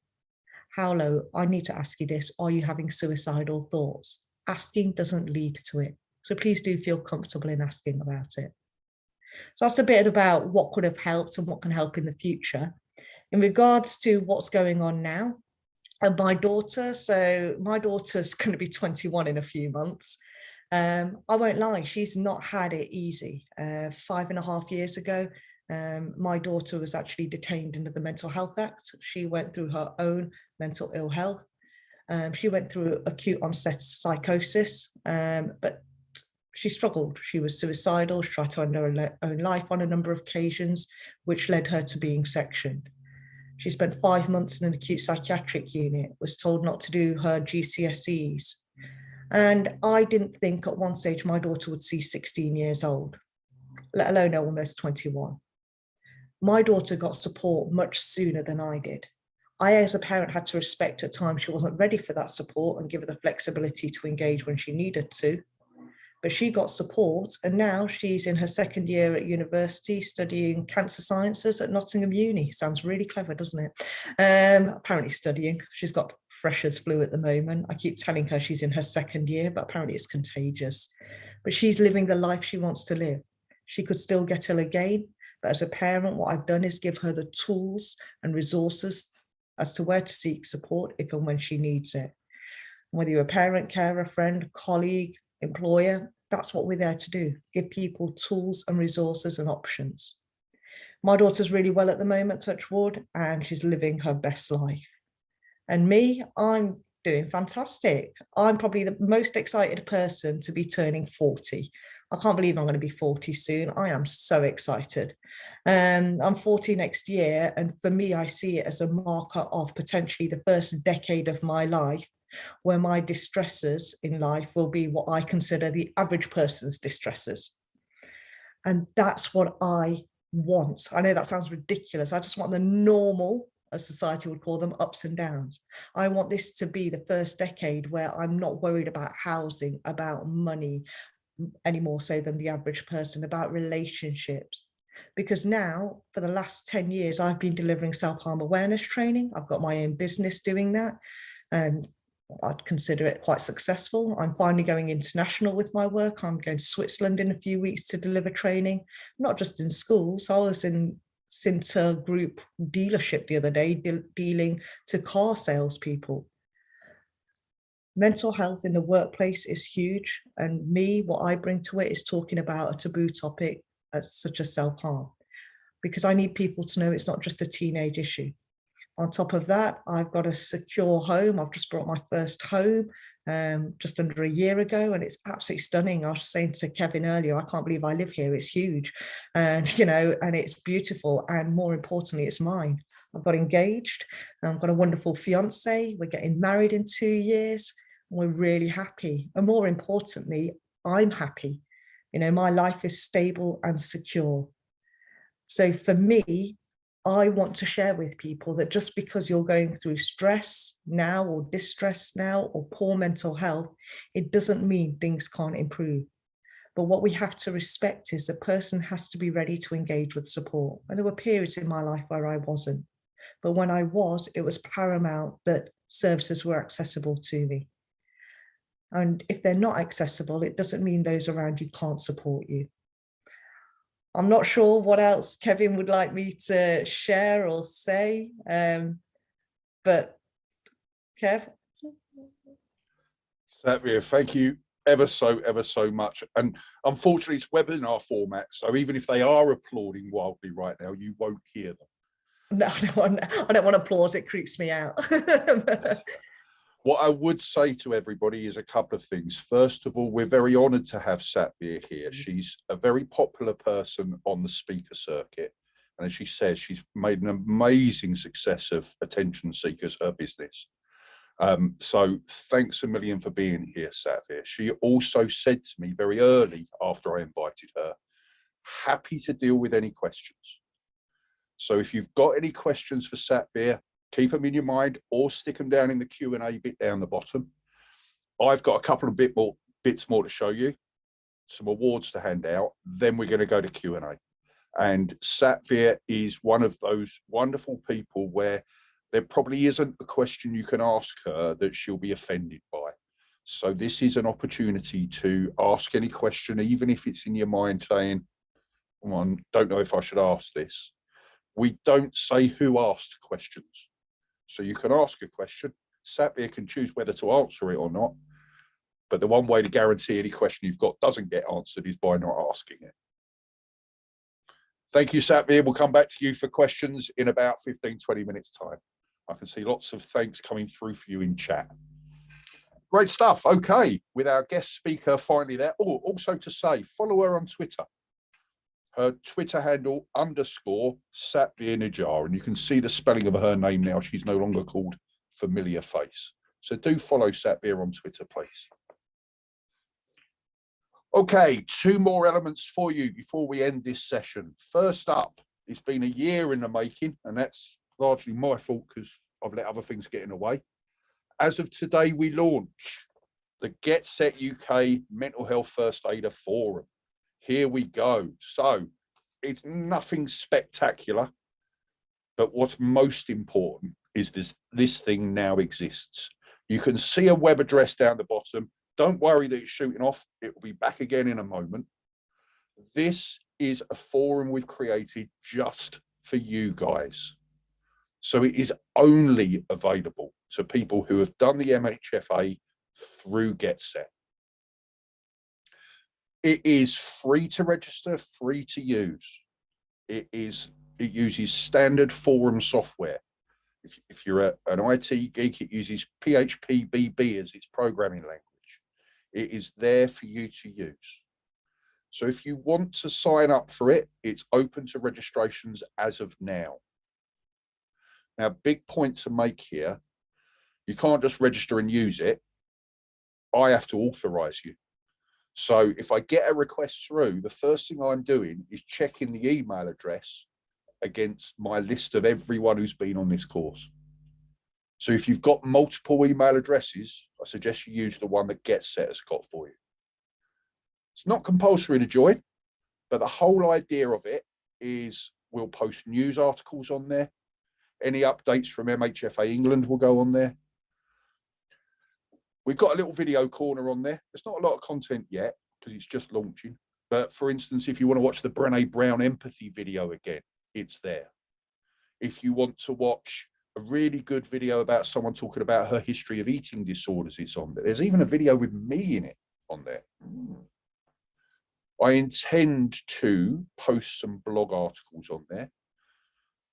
How low? I need to ask you this. Are you having suicidal thoughts? Asking doesn't lead to it. So please do feel comfortable in asking about it. So that's a bit about what could have helped and what can help in the future. In regards to what's going on now, and my daughter's going to be 21 in a few months. I won't lie, she's not had it easy. 5.5 years ago, my daughter was actually detained under the Mental Health Act. She went through her own mental ill health. She went through acute onset psychosis, but she struggled. She was suicidal. She tried to end her own life on a number of occasions, which led her to being sectioned. She spent 5 months in an acute psychiatric unit, was told not to do her GCSEs. And I didn't think at one stage my daughter would see 16 years old, let alone almost 21. My daughter got support much sooner than I did. I, as a parent, had to respect at times she wasn't ready for that support and give her the flexibility to engage when she needed to. But she got support, and now she's in her second year at university studying cancer sciences at Nottingham Uni. Sounds really clever, doesn't it? Apparently studying. She's got freshers flu at the moment. I keep telling her she's in her second year, but apparently it's contagious. But she's living the life she wants to live. She could still get ill again, but as a parent, what I've done is give her the tools and resources as to where to seek support if and when she needs it. Whether you're a parent, carer, friend, colleague, employer, that's what we're there to do, give people tools and resources and options. My daughter's really well at the moment, touch wood, and she's living her best life. And me, I'm doing fantastic. I'm probably the most excited person to be turning 40. I can't believe I'm going to be 40 soon. I am so excited. I'm 40 next year, and for me, I see it as a marker of potentially the first decade of my life where my distresses in life will be what I consider the average person's distresses. And that's what I want. I know that sounds ridiculous. I just want the normal, as society would call them, ups and downs. I want this to be the first decade where I'm not worried about housing, about money, any more so than the average person, about relationships. Because now, for the last 10 years, I've been delivering self-harm awareness training. I've got my own business doing that. And I'd consider it quite successful. I'm finally going international with my work. I'm going to Switzerland in a few weeks to deliver training, not just in schools. I was in Cinter Group dealership the other day, dealing to car salespeople. Mental health in the workplace is huge. And me, what I bring to it is talking about a taboo topic such as self-harm, because I need people to know it's not just a teenage issue. On top of that, I've got a secure home. I've just bought my first home just under a year ago, and it's absolutely stunning. I was saying to Kevin earlier, I can't believe I live here. It's huge, and and it's beautiful, and more importantly, it's mine. I've got engaged. I've got a wonderful fiance. We're getting married in 2 years. And we're really happy, and more importantly, I'm happy. My life is stable and secure. So for me, I want to share with people that just because you're going through stress now or distress now or poor mental health, it doesn't mean things can't improve. But what we have to respect is the person has to be ready to engage with support. And there were periods in my life where I wasn't. But when I was, it was paramount that services were accessible to me. And if they're not accessible, it doesn't mean those around you can't support you. I'm not sure what else Kevin would like me to share or say, but Kev? Satvir, thank you ever so much. And unfortunately, it's webinar format, so even if they are applauding wildly right now, you won't hear them. No, I don't want applause. It creeps me out. What I would say to everybody is a couple of things. First of all, we're very honoured to have Satvir here. She's a very popular person on the speaker circuit. And as she says, she's made an amazing success of attention seekers, her business. So thanks a million for being here, Satvir. She also said to me very early after I invited her, happy to deal with any questions. So if you've got any questions for Satvir, keep them in your mind or stick them down in the Q&A bit down the bottom. I've got a couple of bits more to show you, some awards to hand out. Then we're going to go to Q&A. And Satvir is one of those wonderful people where there probably isn't a question you can ask her that she'll be offended by. So this is an opportunity to ask any question, even if it's in your mind saying, oh, I don't know if I should ask this. We don't say who asked questions. So you can ask a question. Satvir can choose whether to answer it or not. But the one way to guarantee any question you've got doesn't get answered is by not asking it. Thank you, Satvir. We'll come back to you for questions in about 15, 20 minutes time. I can see lots of thanks coming through for you in chat. Great stuff. Okay, with our guest speaker finally there. Oh, also to say, follow her on Twitter. Her Twitter handle _Satvir Najjar, and you can see the spelling of her name now. She's no longer called Familiar Face. So do follow Satvir on Twitter, please. Okay, 2 more elements for you before we end this session. First up, it's been a year in the making, and that's largely my fault because I've let other things get in the way. As of today, we launch the Get Set UK Mental Health First Aider Forum. Here we go. So it's nothing spectacular, but what's most important is this thing now exists. You can see a web address down the bottom. Don't worry that it's shooting off. It will be back again in a moment. This is a forum we've created just for you guys. So it is only available to people who have done the MHFA through Get Set. It is free to register, free to use. It uses standard forum software. If you're an IT geek, it uses PHP BB as its programming language. It is there for you to use. So if you want to sign up for it, it's open to registrations as of now. Now, big point to make here, you can't just register and use it. I have to authorize you. So if I get a request through, the first thing I'm doing is checking the email address against my list of everyone who's been on this course. So if you've got multiple email addresses, I suggest you use the one that Get Set has got for you. It's not compulsory to join, but the whole idea of it is we'll post news articles on there. Any updates from MHFA England will go on there. We've got a little video corner on there. There's not a lot of content yet because it's just launching. But for instance, if you want to watch the Brené Brown empathy video again, it's there. If you want to watch a really good video about someone talking about her history of eating disorders, it's on there. There's even a video with me in it on there. I intend to post some blog articles on there.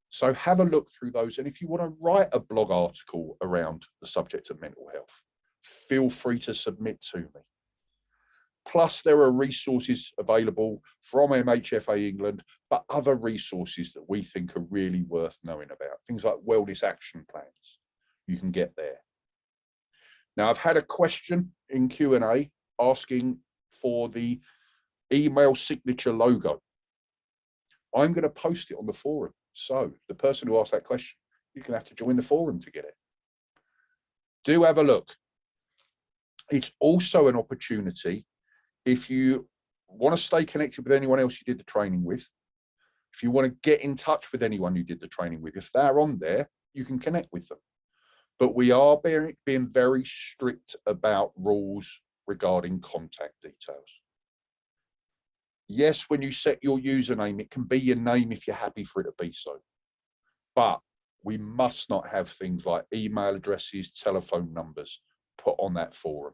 So have a look through those. And if you want to write a blog article around the subject of mental health, feel free to submit to me. Plus, there are resources available from MHFA England, but other resources that we think are really worth knowing about. Things like wellness action plans, you can get there. Now, I've had a question in Q&A asking for the email signature logo. I'm going to post it on the forum. So the person who asked that question, you're going to have to join the forum to get it. Do have a look. It's also an opportunity if you want to stay connected with anyone else you did the training with, if you want to get in touch with anyone you did the training with, if they're on there, you can connect with them. But we are being very strict about rules regarding contact details. Yes, when you set your username, it can be your name if you're happy for it to be so. But we must not have things like email addresses, telephone numbers put on that forum.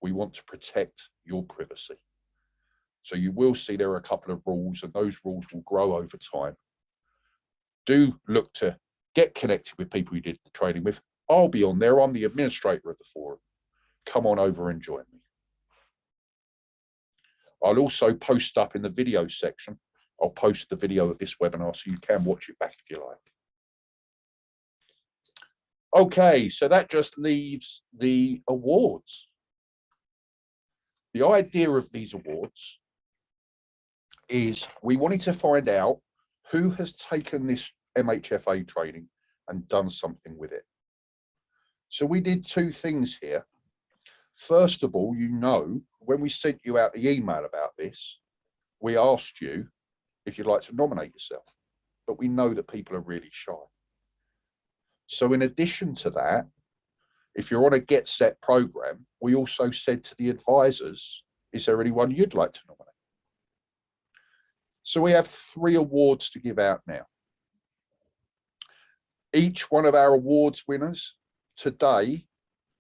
We want to protect your privacy. So you will see there are a couple of rules, and those rules will grow over time. Do look to get connected with people you did the training with. I'll be on there. I'm the administrator of the forum. Come on over and join me. I'll also post up in the video section. I'll post the video of this webinar so you can watch it back if you like. Okay, so that just leaves the awards. The idea of these awards is we wanted to find out who has taken this MHFA training and done something with it. So we did two things here. First of all, you know, when we sent you out the email about this, we asked you if you'd like to nominate yourself, but we know that people are really shy. So in addition to that, if you're on a Get Set program, we also said to the advisors, is there anyone you'd like to nominate? So we have 3 awards to give out now. Each one of our awards winners today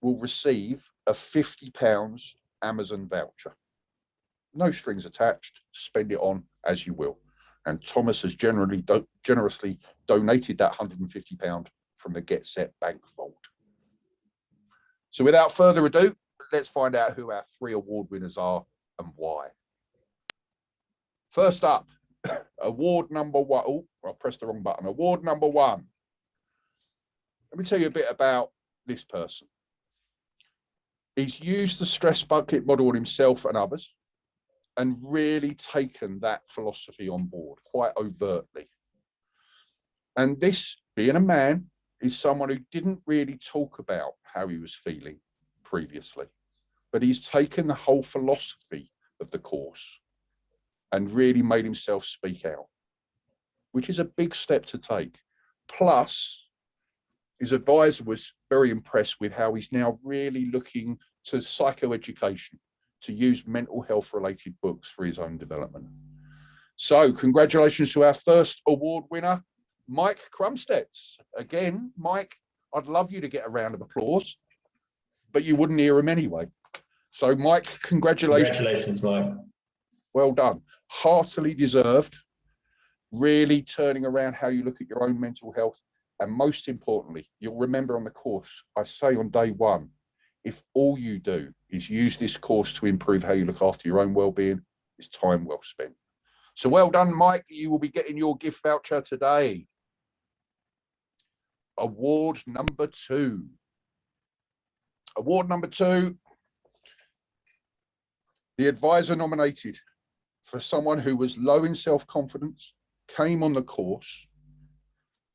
will receive a £50 Amazon voucher. No strings attached, spend it on as you will. And Thomas has generously donated that £150 from the Get Set Bank Vault. So without further ado, let's find out who our 3 award winners are and why. First up, award number 1. Oh, I pressed the wrong button. Award number 1. Let me tell you a bit about this person. He's used the stress bucket model on himself and others and really taken that philosophy on board quite overtly. And this, being a man, is someone who didn't really talk about how he was feeling previously, but he's taken the whole philosophy of the course and really made himself speak out, which is a big step to take. Plus, his advisor was very impressed with how he's now really looking to psychoeducation, to use mental health related books for his own development. So congratulations to our first award winner, Mike Crumstets. Again, Mike, I'd love you to get a round of applause, but you wouldn't hear him anyway. So Mike, congratulations. Congratulations, Mike. Well done. Heartily deserved. Really turning around how you look at your own mental health. And most importantly, you'll remember on the course, I say on day 1, if all you do is use this course to improve how you look after your own well-being, it's time well spent. So well done, Mike. You will be getting your gift voucher today. Award number 2. Award number 2, the advisor nominated for someone who was low in self-confidence, came on the course.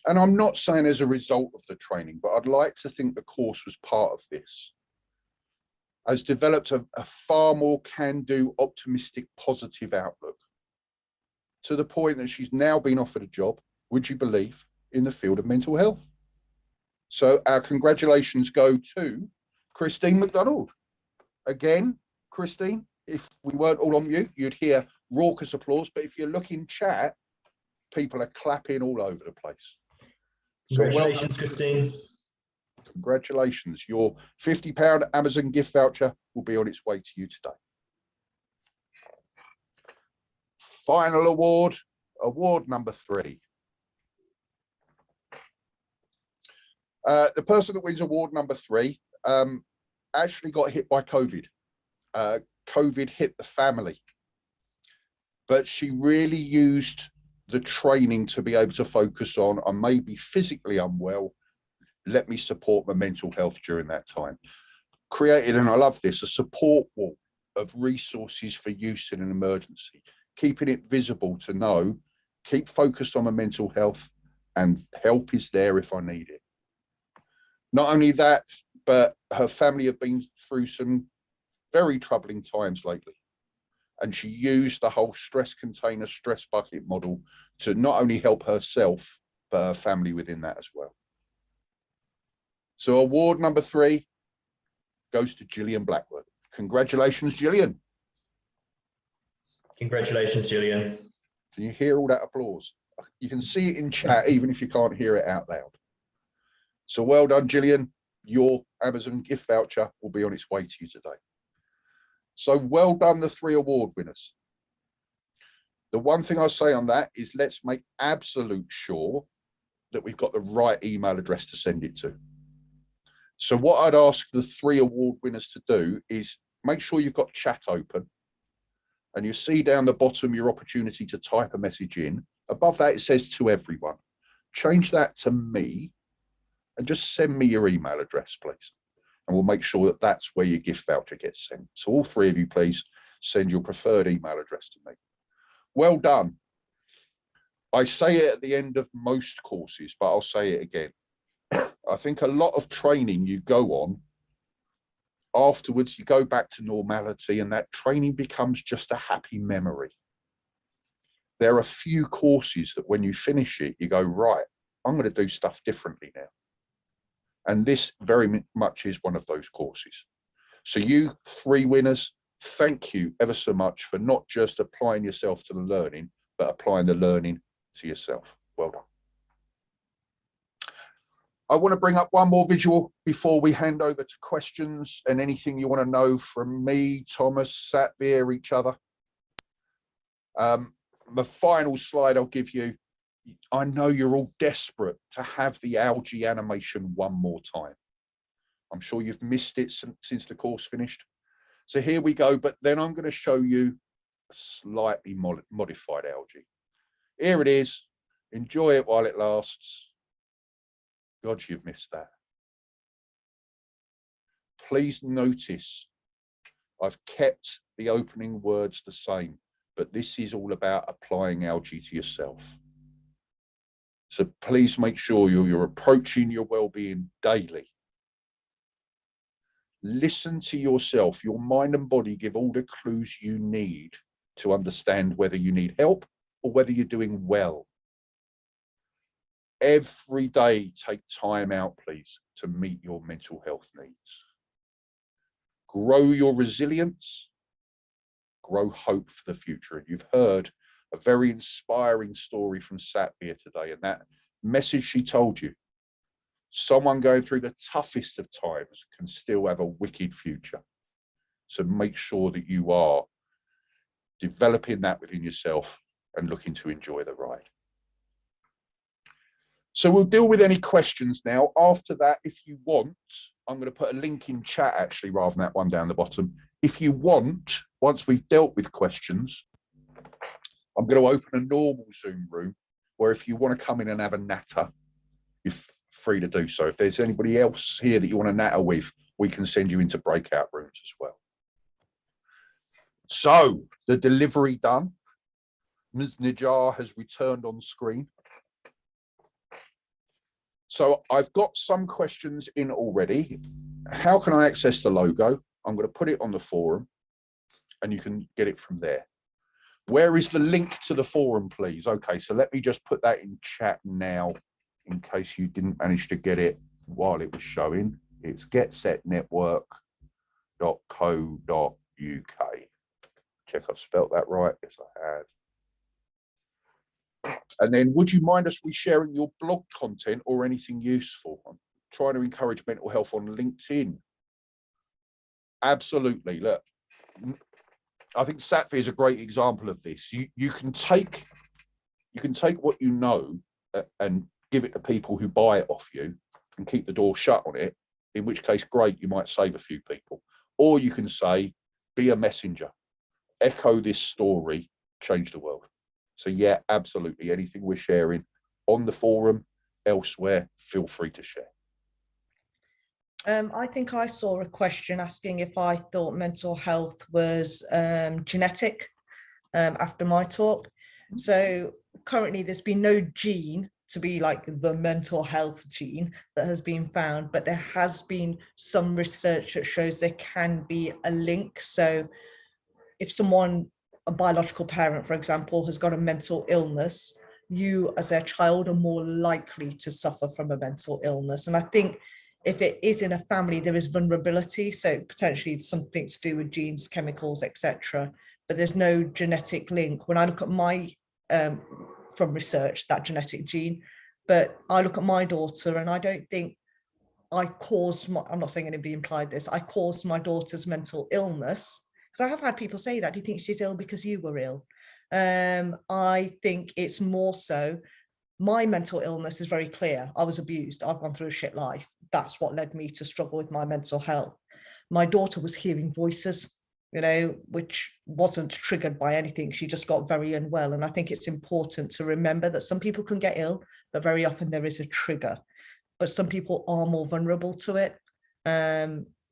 And I'm not saying as a result of the training, but I'd like to think the course was part of this. Has developed a far more can-do, optimistic, positive outlook, to the point that she's now been offered a job, would you believe, in the field of mental health. So our congratulations go to Christine McDonald. Again, Christine, if we weren't all on mute, you'd hear raucous applause, but if you look in chat, people are clapping all over the place. Congratulations, so Christine. Congratulations. Your £50 Amazon gift voucher will be on its way to you today. final award, award number 3. The person that wins award number 3 actually got hit by COVID. COVID hit the family, but she really used the training to be able to focus on, I may be physically unwell, let me support my mental health during that time. Created, and I love this, a support wall of resources for use in an emergency, keeping it visible to know, keep focused on my mental health and help is there if I need it. Not only that, but her family have been through some very troubling times lately. And she used the whole stress container, stress bucket model to not only help herself, but her family within that as well. So award number 3 goes to Gillian Blackwood. Congratulations, Gillian. Congratulations, Gillian. Can you hear all that applause? You can see it in chat, even if you can't hear it out loud. So well done, Gillian. Your Amazon gift voucher will be on its way to you today. So well done, the 3 award winners. The one thing I say on that is let's make absolute sure that we've got the right email address to send it to. So what I'd ask the 3 award winners to do is make sure you've got chat open and you see down the bottom your opportunity to type a message in. Above that, it says to everyone. Change that to me and just send me your email address, please. And we'll make sure that that's where your gift voucher gets sent. So all 3 of you, please send your preferred email address to me. Well done. I say it at the end of most courses, but I'll say it again. I think a lot of training you go on, afterwards you go back to normality and that training becomes just a happy memory. There are a few courses that when you finish it, you go, right, I'm going to do stuff differently now. And this very much is one of those courses. So you 3 winners, thank you ever so much for not just applying yourself to the learning, but applying the learning to yourself. Well done. I want to bring up one more visual before we hand over to questions and anything you want to know from me, Thomas, Satvir, each other. The final slide I'll give you, I know you're all desperate to have the algae animation one more time. I'm sure you've missed it since the course finished. So here we go, but then I'm going to show you a slightly modified algae. Here it is. Enjoy it while it lasts. God, you've missed that. Please notice I've kept the opening words the same, but this is all about applying algae to yourself. So please make sure you're approaching your well-being daily. Listen to yourself. Your mind and body give all the clues you need to understand whether you need help or whether you're doing well. Every day, take time out, please, to meet your mental health needs. Grow your resilience, grow hope for the future. And you've heard a very inspiring story from Satvir today, and that message she told you, someone going through the toughest of times can still have a wicked future. So make sure that you are developing that within yourself and looking to enjoy the ride. So we'll deal with any questions now. After that, if you want, I'm going to put a link in chat actually, rather than that one down the bottom. If you want, once we've dealt with questions, I'm going to open a normal Zoom room where if you want to come in and have a natter, you're free to do so. If there's anybody else here that you want to natter with, we can send you into breakout rooms as well. So the delivery done. Ms. Nijar has returned on screen. So I've got some questions in already. How can I access the logo? I'm going to put it on the forum and you can get it from there. Where is the link to the forum, please? Okay, so let me just put that in chat now in case you didn't manage to get it while it was showing. It's getsetnetwork.co.uk. Check I've spelt that right. Yes, I have. And then would you mind us resharing your blog content or anything useful? I'm trying to encourage mental health on LinkedIn. Absolutely. Look, I think Satvi is a great example of this. You can take what you know and give it to people who buy it off you and keep the door shut on it, in which case, great, you might save a few people. Or you can say, be a messenger, echo this story, change the world. So yeah, absolutely. Anything we're sharing on the forum, elsewhere, feel free to share. I think I saw a question asking if I thought mental health was genetic after my talk. So currently there's been no gene to be like the mental health gene that has been found, but there has been some research that shows there can be a link. So if someone, a biological parent, for example, has got a mental illness, you as their child are more likely to suffer from a mental illness. And I think if it is in a family, there is vulnerability. So potentially something to do with genes, chemicals, etc. But there's no genetic link. When I look at my, from research, that genetic gene, but I look at my daughter and I don't think I caused my, I'm not saying anybody implied this, I caused my daughter's mental illness. Because I have had people say that, do you think she's ill because you were ill? I think it's more so, my mental illness is very clear. I was abused. I've gone through a shit life. That's what led me to struggle with my mental health. My daughter was hearing voices, you know, which wasn't triggered by anything. She just got very unwell. And I think it's important to remember that some people can get ill, but very often there is a trigger. But some people are more vulnerable to it.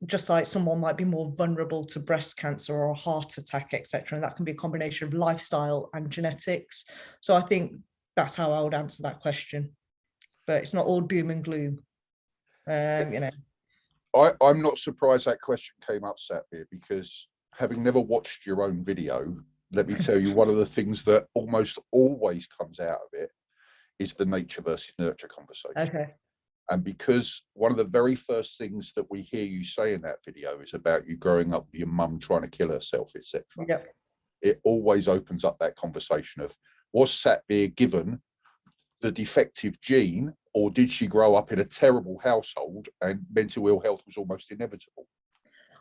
Just like someone might be more vulnerable to breast cancer or a heart attack, etc. And that can be a combination of lifestyle and genetics. So I think that's how I would answer that question. But it's not all doom and gloom, you know. I'm not surprised that question came up, Satveer, because having never watched your own video, let me tell you, one of the things that almost always comes out of it is the nature versus nurture conversation. Okay. And because one of the very first things that we hear you say in that video is about you growing up with your mum trying to kill herself, etc. Yep. It always opens up that conversation of, was Satveer given the defective gene, or did she grow up in a terrible household and mental ill health was almost inevitable?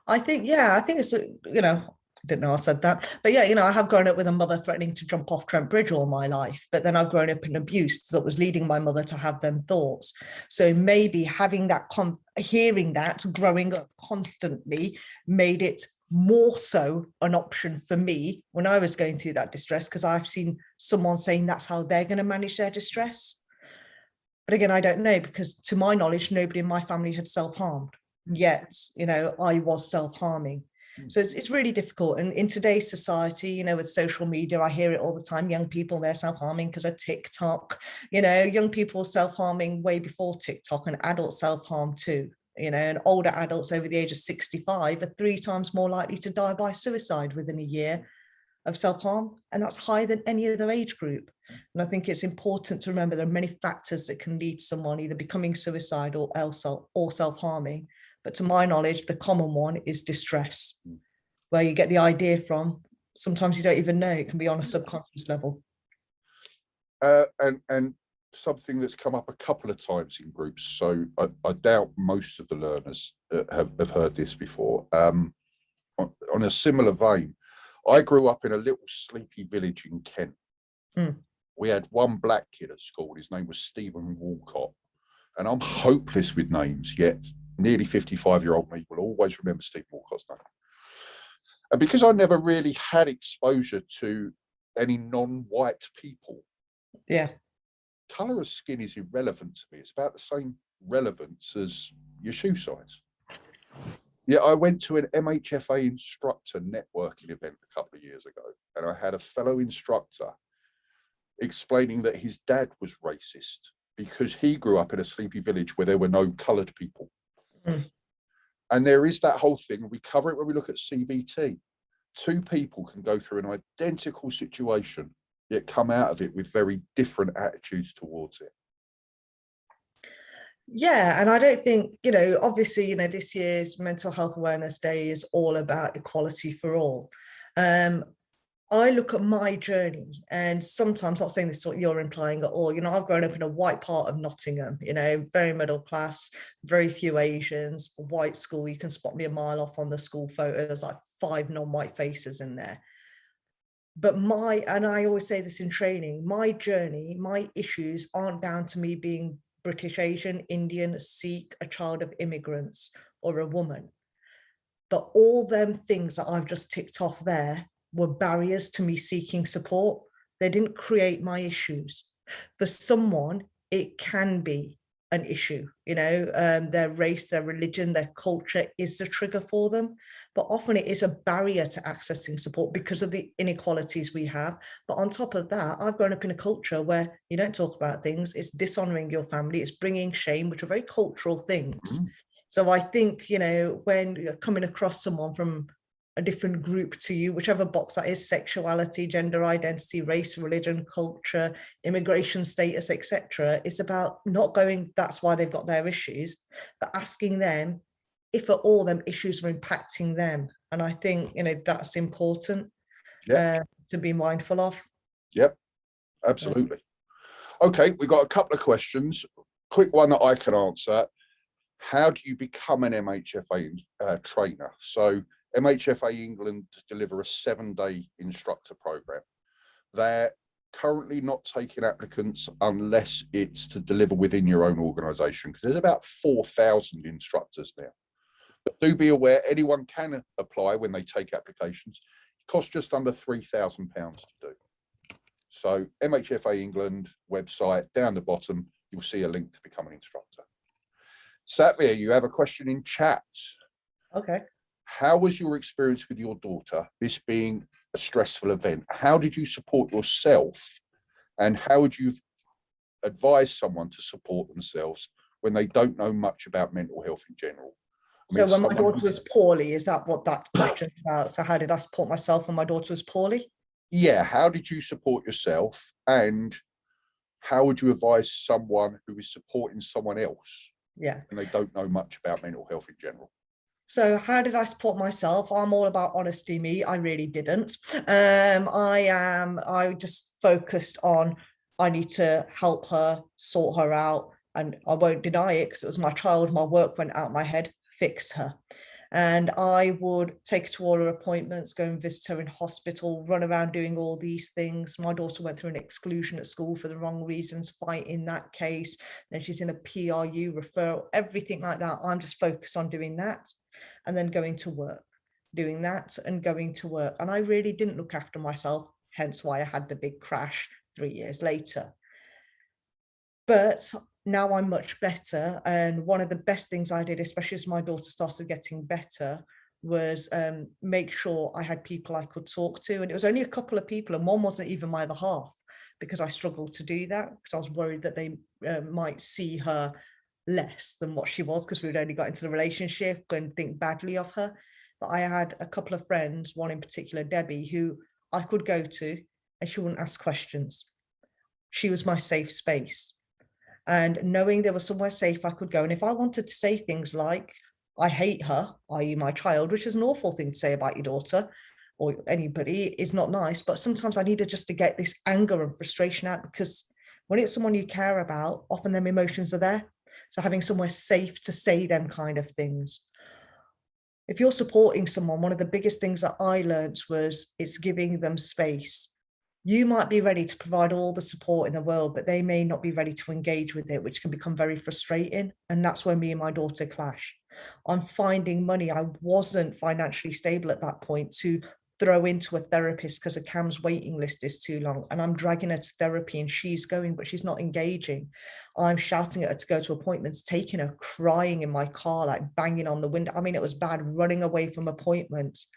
I think, yeah, I think it's, you know, I didn't know I said that, but yeah, you know, I have grown up with a mother threatening to jump off Trent Bridge all my life, but then I've grown up in abuse that was leading my mother to have them thoughts. So maybe having that, hearing that, growing up constantly made it more so an option for me when I was going through that distress, because I've seen someone saying that's how they're going to manage their distress. But again, I don't know, because to my knowledge, nobody in my family had self-harmed. Yet, you know, I was self-harming. So it's really difficult. And in today's society, you know, with social media, I hear it all the time. Young people, they're self-harming because of TikTok. You know, young people self-harming way before TikTok, and adult self-harm too. You know, and older adults over the age of 65 are 3 times more likely to die by suicide within a year of self-harm. And that's higher than any other age group. And I think it's important to remember there are many factors that can lead someone either becoming suicidal or self-harming. But to my knowledge, the common one is distress, where you get the idea from. Sometimes you don't even know. It can be on a subconscious level. And something that's come up a couple of times in groups, so I doubt most of the learners have heard this before. On a similar vein, I grew up in a little sleepy village in Kent. We had one black kid at school. His name was Stephen Walcott. And I'm hopeless with names, yet nearly 55-year-old me will always remember Steve Walcott's name. And because I never really had exposure to any non-white people, yeah, colour of skin is irrelevant to me. It's about the same relevance as your shoe size. Yeah, I went to an MHFA instructor networking event a couple of years ago, and I had a fellow instructor explaining that his dad was racist because he grew up in a sleepy village where there were no coloured people. And there is that whole thing, we cover it when we look at CBT. 2 people can go through an identical situation, yet come out of it with very different attitudes towards it. Yeah, and I don't think, you know, obviously, you know, this year's Mental Health Awareness Day is all about equality for all. I look at my journey, and sometimes, not saying this is what you're implying at all, I've grown up in a white part of Nottingham, very middle class, very few Asians, white school. You can spot me a mile off on the school photo. There's like 5 non-white faces in there. But and I always say this in training, my journey, my issues aren't down to me being British, Asian, Indian, Sikh, a child of immigrants, or a woman. But all them things that I've just ticked off there were barriers to me seeking support. They didn't create my issues. For someone, it can be an issue, their race, their religion, their culture is the trigger for them. But often it is a barrier to accessing support because of the inequalities we have. But on top of that, I've grown up in a culture where you don't talk about things. It's dishonoring your family. It's bringing shame, which are very cultural things. So I think, when you're coming across someone from a different group to you, whichever box that is, sexuality, gender identity, race, religion, culture, immigration status, etc., it's about not going, that's why they've got their issues, but asking them if at all them issues are impacting them. And I think, that's important to be mindful of. Yep, absolutely. Okay, we've got a couple of questions. Quick one that I can answer. How do you become an MHFA trainer? So MHFA England deliver a 7-day instructor program. They're currently not taking applicants unless it's to deliver within your own organisation, because there's about 4,000 instructors now. But do be aware, anyone can apply when they take applications. It costs just under £3,000 to do. So MHFA England website, down the bottom, you'll see a link to become an instructor. Satvir, you have a question in chat. Okay. How was your experience with your daughter, this being a stressful event? How did you support yourself? And how would you advise someone to support themselves when they don't know much about mental health in general? So when my daughter was poorly, is that what that question's about? So how did I support myself when my daughter was poorly? Yeah, how did you support yourself? And how would you advise someone who is supporting someone else? Yeah. And they don't know much about mental health in general. So how did I support myself? I'm all about honesty, me. I really didn't. I just focused on, I need to help her, sort her out. And I won't deny it because it was my child. My work went out my head, fix her. And I would take her to all her appointments, go and visit her in hospital, run around doing all these things. My daughter went through an exclusion at school for the wrong reasons, fight in that case. Then she's in a PRU referral, everything like that. I'm just focused on doing that and then going to work, doing that and going to work. And I really didn't look after myself, hence why I had the big crash 3 years later. But now I'm much better. And one of the best things I did, especially as my daughter started getting better, was make sure I had people I could talk to. And it was only a couple of people, and one wasn't even my other half, because I struggled to do that, because I was worried that they might see her less than what she was, because we'd only got into the relationship and think badly of her. But I had a couple of friends, one in particular, Debbie, who I could go to and she wouldn't ask questions. She was my safe space. And knowing there was somewhere safe I could go. And if I wanted to say things like, I hate her, i.e. my child, which is an awful thing to say about your daughter or anybody, is not nice. But sometimes I needed just to get this anger and frustration out, because when it's someone you care about, often them emotions are there. So having somewhere safe to say them kind of things. If you're supporting someone, one of the biggest things that I learned was it's giving them space. You might be ready to provide all the support in the world, but they may not be ready to engage with it, which can become very frustrating. And that's where me and my daughter clash. I'm finding money. I wasn't financially stable at that point to throw into a therapist because a CAMS waiting list is too long, and I'm dragging her to therapy and she's going, but she's not engaging. I'm shouting at her to go to appointments, taking her, crying in my car, like banging on the window. I mean, it was bad, running away from appointments.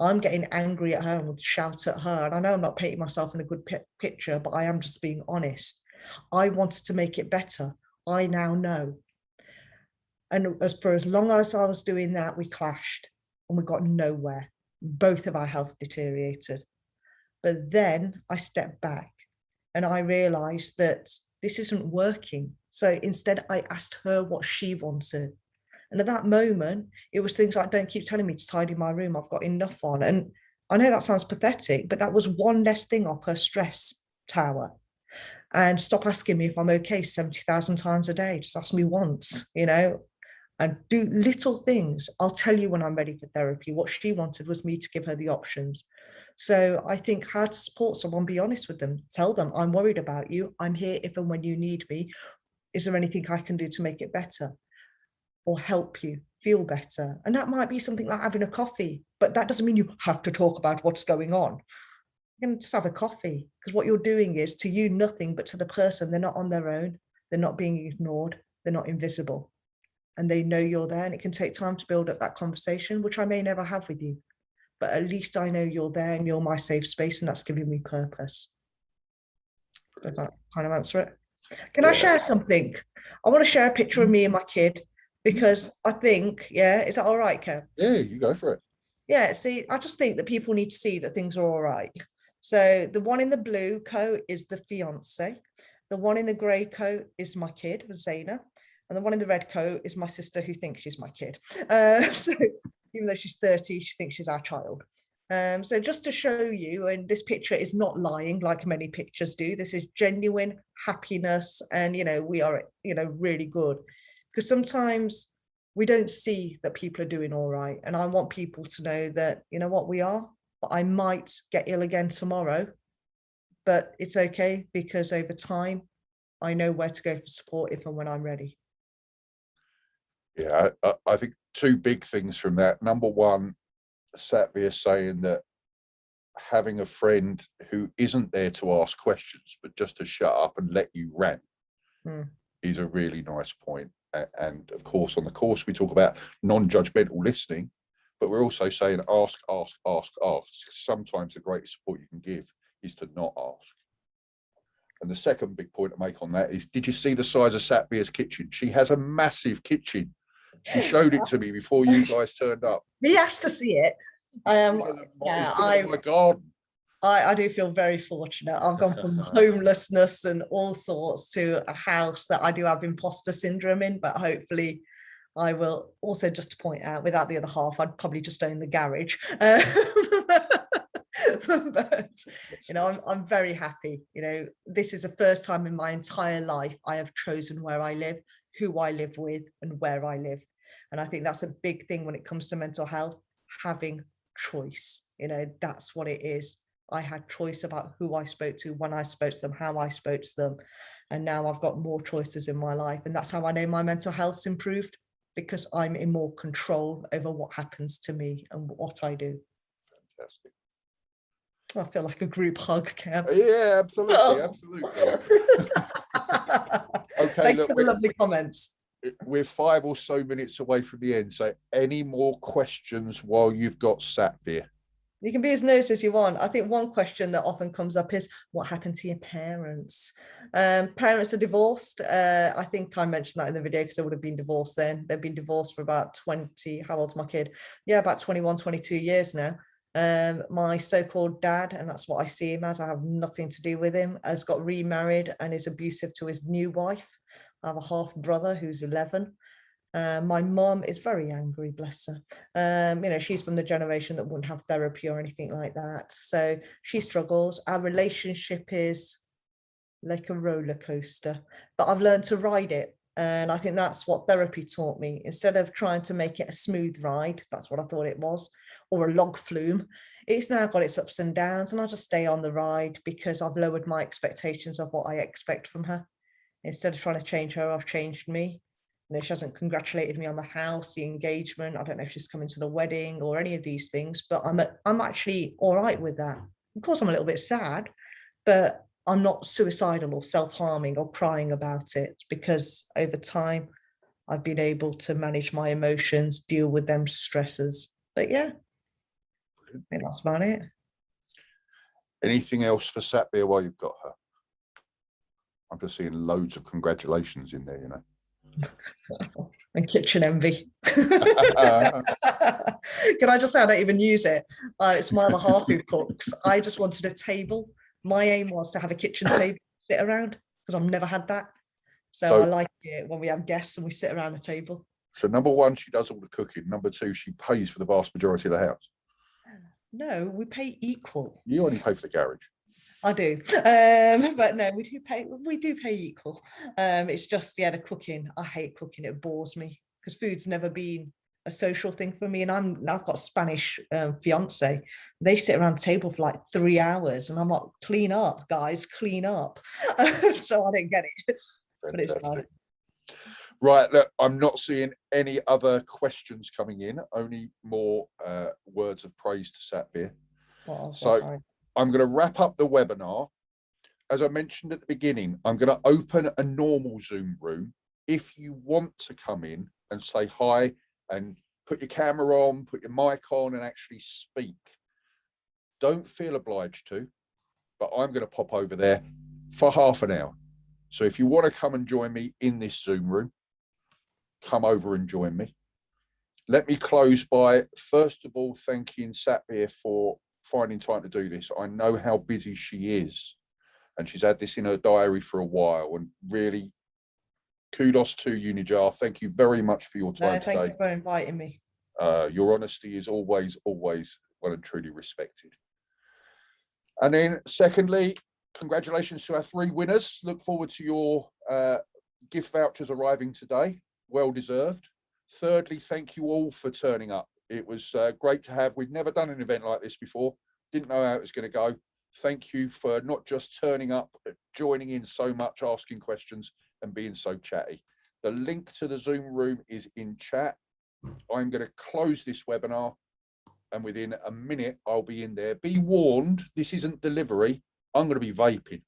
I'm getting angry at her and would shout at her. And I know I'm not painting myself in a good picture, but I am just being honest. I wanted to make it better. I now know. And for as long as I was doing that, we clashed and we got nowhere. Both of our health deteriorated. But then I stepped back and I realized that this isn't working. So instead, I asked her what she wanted. And at that moment, it was things like, don't keep telling me to tidy my room, I've got enough on. And I know that sounds pathetic, but that was one less thing off her stress tower. And stop asking me if I'm okay 70,000 times a day. Just ask me once, and do little things. I'll tell you when I'm ready for therapy. What she wanted was me to give her the options. So I think how to support someone, be honest with them, tell them, I'm worried about you. I'm here if and when you need me. Is there anything I can do to make it better or help you feel better? And that might be something like having a coffee, but that doesn't mean you have to talk about what's going on. You can just have a coffee, because what you're doing is to you nothing, but to the person, they're not on their own. They're not being ignored. They're not invisible. And they know you're there, and it can take time to build up that conversation, which I may never have with you. But at least I know you're there and you're my safe space, and that's giving me purpose. Does that kind of answer it? Can I share something? I want to share a picture of me and my kid, because I think, is that all right, Kev? Yeah, you go for it. Yeah, see, I just think that people need to see that things are all right. So the one in the blue coat is the fiance. The one in the grey coat is my kid, Zaina. And the one in the red coat is my sister, who thinks she's my kid. So even though she's 30, she thinks she's our child. So just to show you, and this picture is not lying like many pictures do. This is genuine happiness. And, we are, really good. Because sometimes we don't see that people are doing all right. And I want people to know that, we are. But I might get ill again tomorrow, but it's okay, because over time, I know where to go for support if and when I'm ready. Yeah, I think two big things from that. Number one, Satvir saying that having a friend who isn't there to ask questions, but just to shut up and let you rant is a really nice point. And of course, on the course, we talk about non-judgmental listening, but we're also saying ask. Sometimes the greatest support you can give is to not ask. And the second big point to make on that is, did you see the size of Satvir's kitchen? She has a massive kitchen. She showed it to me before you guys turned up. He has to see it. My garden. I do feel very fortunate. I've gone from homelessness and all sorts to a house that I do have imposter syndrome in, but hopefully I will also, just to point out, without the other half, I'd probably just own the garage. But, I'm very happy. This is the first time in my entire life I have chosen where I live, who I live with, and where I live. And I think that's a big thing when it comes to mental health, having choice. That's what it is. I had choice about who I spoke to, when I spoke to them, how I spoke to them. And now I've got more choices in my life. And that's how I know my mental health's improved, because I'm in more control over what happens to me and what I do. Fantastic. I feel like a group hug, Kev. Yeah, absolutely, absolutely. Okay, thank you for the lovely comments. We're 5 or so minutes away from the end. So any more questions while you've got Satvir? You can be as nice as you want. I think one question that often comes up is, what happened to your parents? Parents are divorced. I think I mentioned that in the video, because they would have been divorced then. They've been divorced for about 20, how old's my kid? Yeah, about 21, 22 years now. My so-called dad, and that's what I see him as, I have nothing to do with him, has got remarried and is abusive to his new wife. I have a half brother who's 11. My mum is very angry, bless her. She's from the generation that wouldn't have therapy or anything like that. So she struggles. Our relationship is like a roller coaster, but I've learned to ride it. And I think that's what therapy taught me. Instead of trying to make it a smooth ride, that's what I thought it was, or a log flume, it's now got its ups and downs, and I just stay on the ride, because I've lowered my expectations of what I expect from her. Instead of trying to change her, I've changed me. She hasn't congratulated me on the house, the engagement. I don't know if she's coming to the wedding or any of these things, but I'm actually all right with that. Of course, I'm a little bit sad, but I'm not suicidal or self-harming or crying about it, because over time I've been able to manage my emotions, deal with them stresses. But yeah, I think that's about it. Anything else for Satvir while you've got her? I'm just seeing loads of congratulations in there, And kitchen envy. Can I just say, I don't even use it. It's my other half who cooks. I just wanted a table. My aim was to have a kitchen table to sit around, because I've never had that. So I like it when we have guests and we sit around a table. So number one, she does all the cooking. Number two, she pays for the vast majority of the house. No, we pay equal. You only pay for the garage. I do, but no, we do pay equal. It's just, yeah, the cooking. I hate cooking. It bores me because food's never been a social thing for me. And I've got a Spanish fiance. They sit around the table for like 3 hours, and I'm like, clean up, guys, clean up. So I didn't get it, but it's nice. Right, look, I'm not seeing any other questions coming in. Only more words of praise to Satvir. So I'm going to wrap up the webinar. As I mentioned at the beginning, I'm going to open a normal Zoom room. If you want to come in and say hi and put your camera on, put your mic on and actually speak, don't feel obliged to, but I'm going to pop over there for half an hour. So if you want to come and join me in this Zoom room, come over and join me. Let me close by, first of all, thanking Satvir for finding time to do this. I know how busy she is, and she's had this in her diary for a while, and really kudos to you, Nijar. Thank you very much for your time today. Thank you for inviting me. Your honesty is always well and truly respected. And then secondly, congratulations to our 3 winners. Look forward to your gift vouchers arriving today. Well deserved. Thirdly, thank you all for turning up. It was great to have. We've never done an event like this before. Didn't know how it was going to go. Thank you for not just turning up, but joining in so much, asking questions and being so chatty. The link to the Zoom room is in chat. I'm going to close this webinar, and within a minute, I'll be in there. Be warned, this isn't delivery. I'm going to be vaping.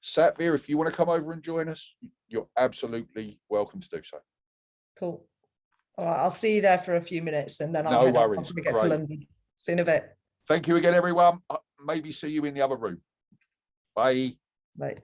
Satvir, if you want to come over and join us, you're absolutely welcome to do so. Cool. All right, I'll see you there for a few minutes, and then No worries. I'll get to London. See you in a bit. Thank you again, everyone. Maybe see you in the other room. Bye. Bye.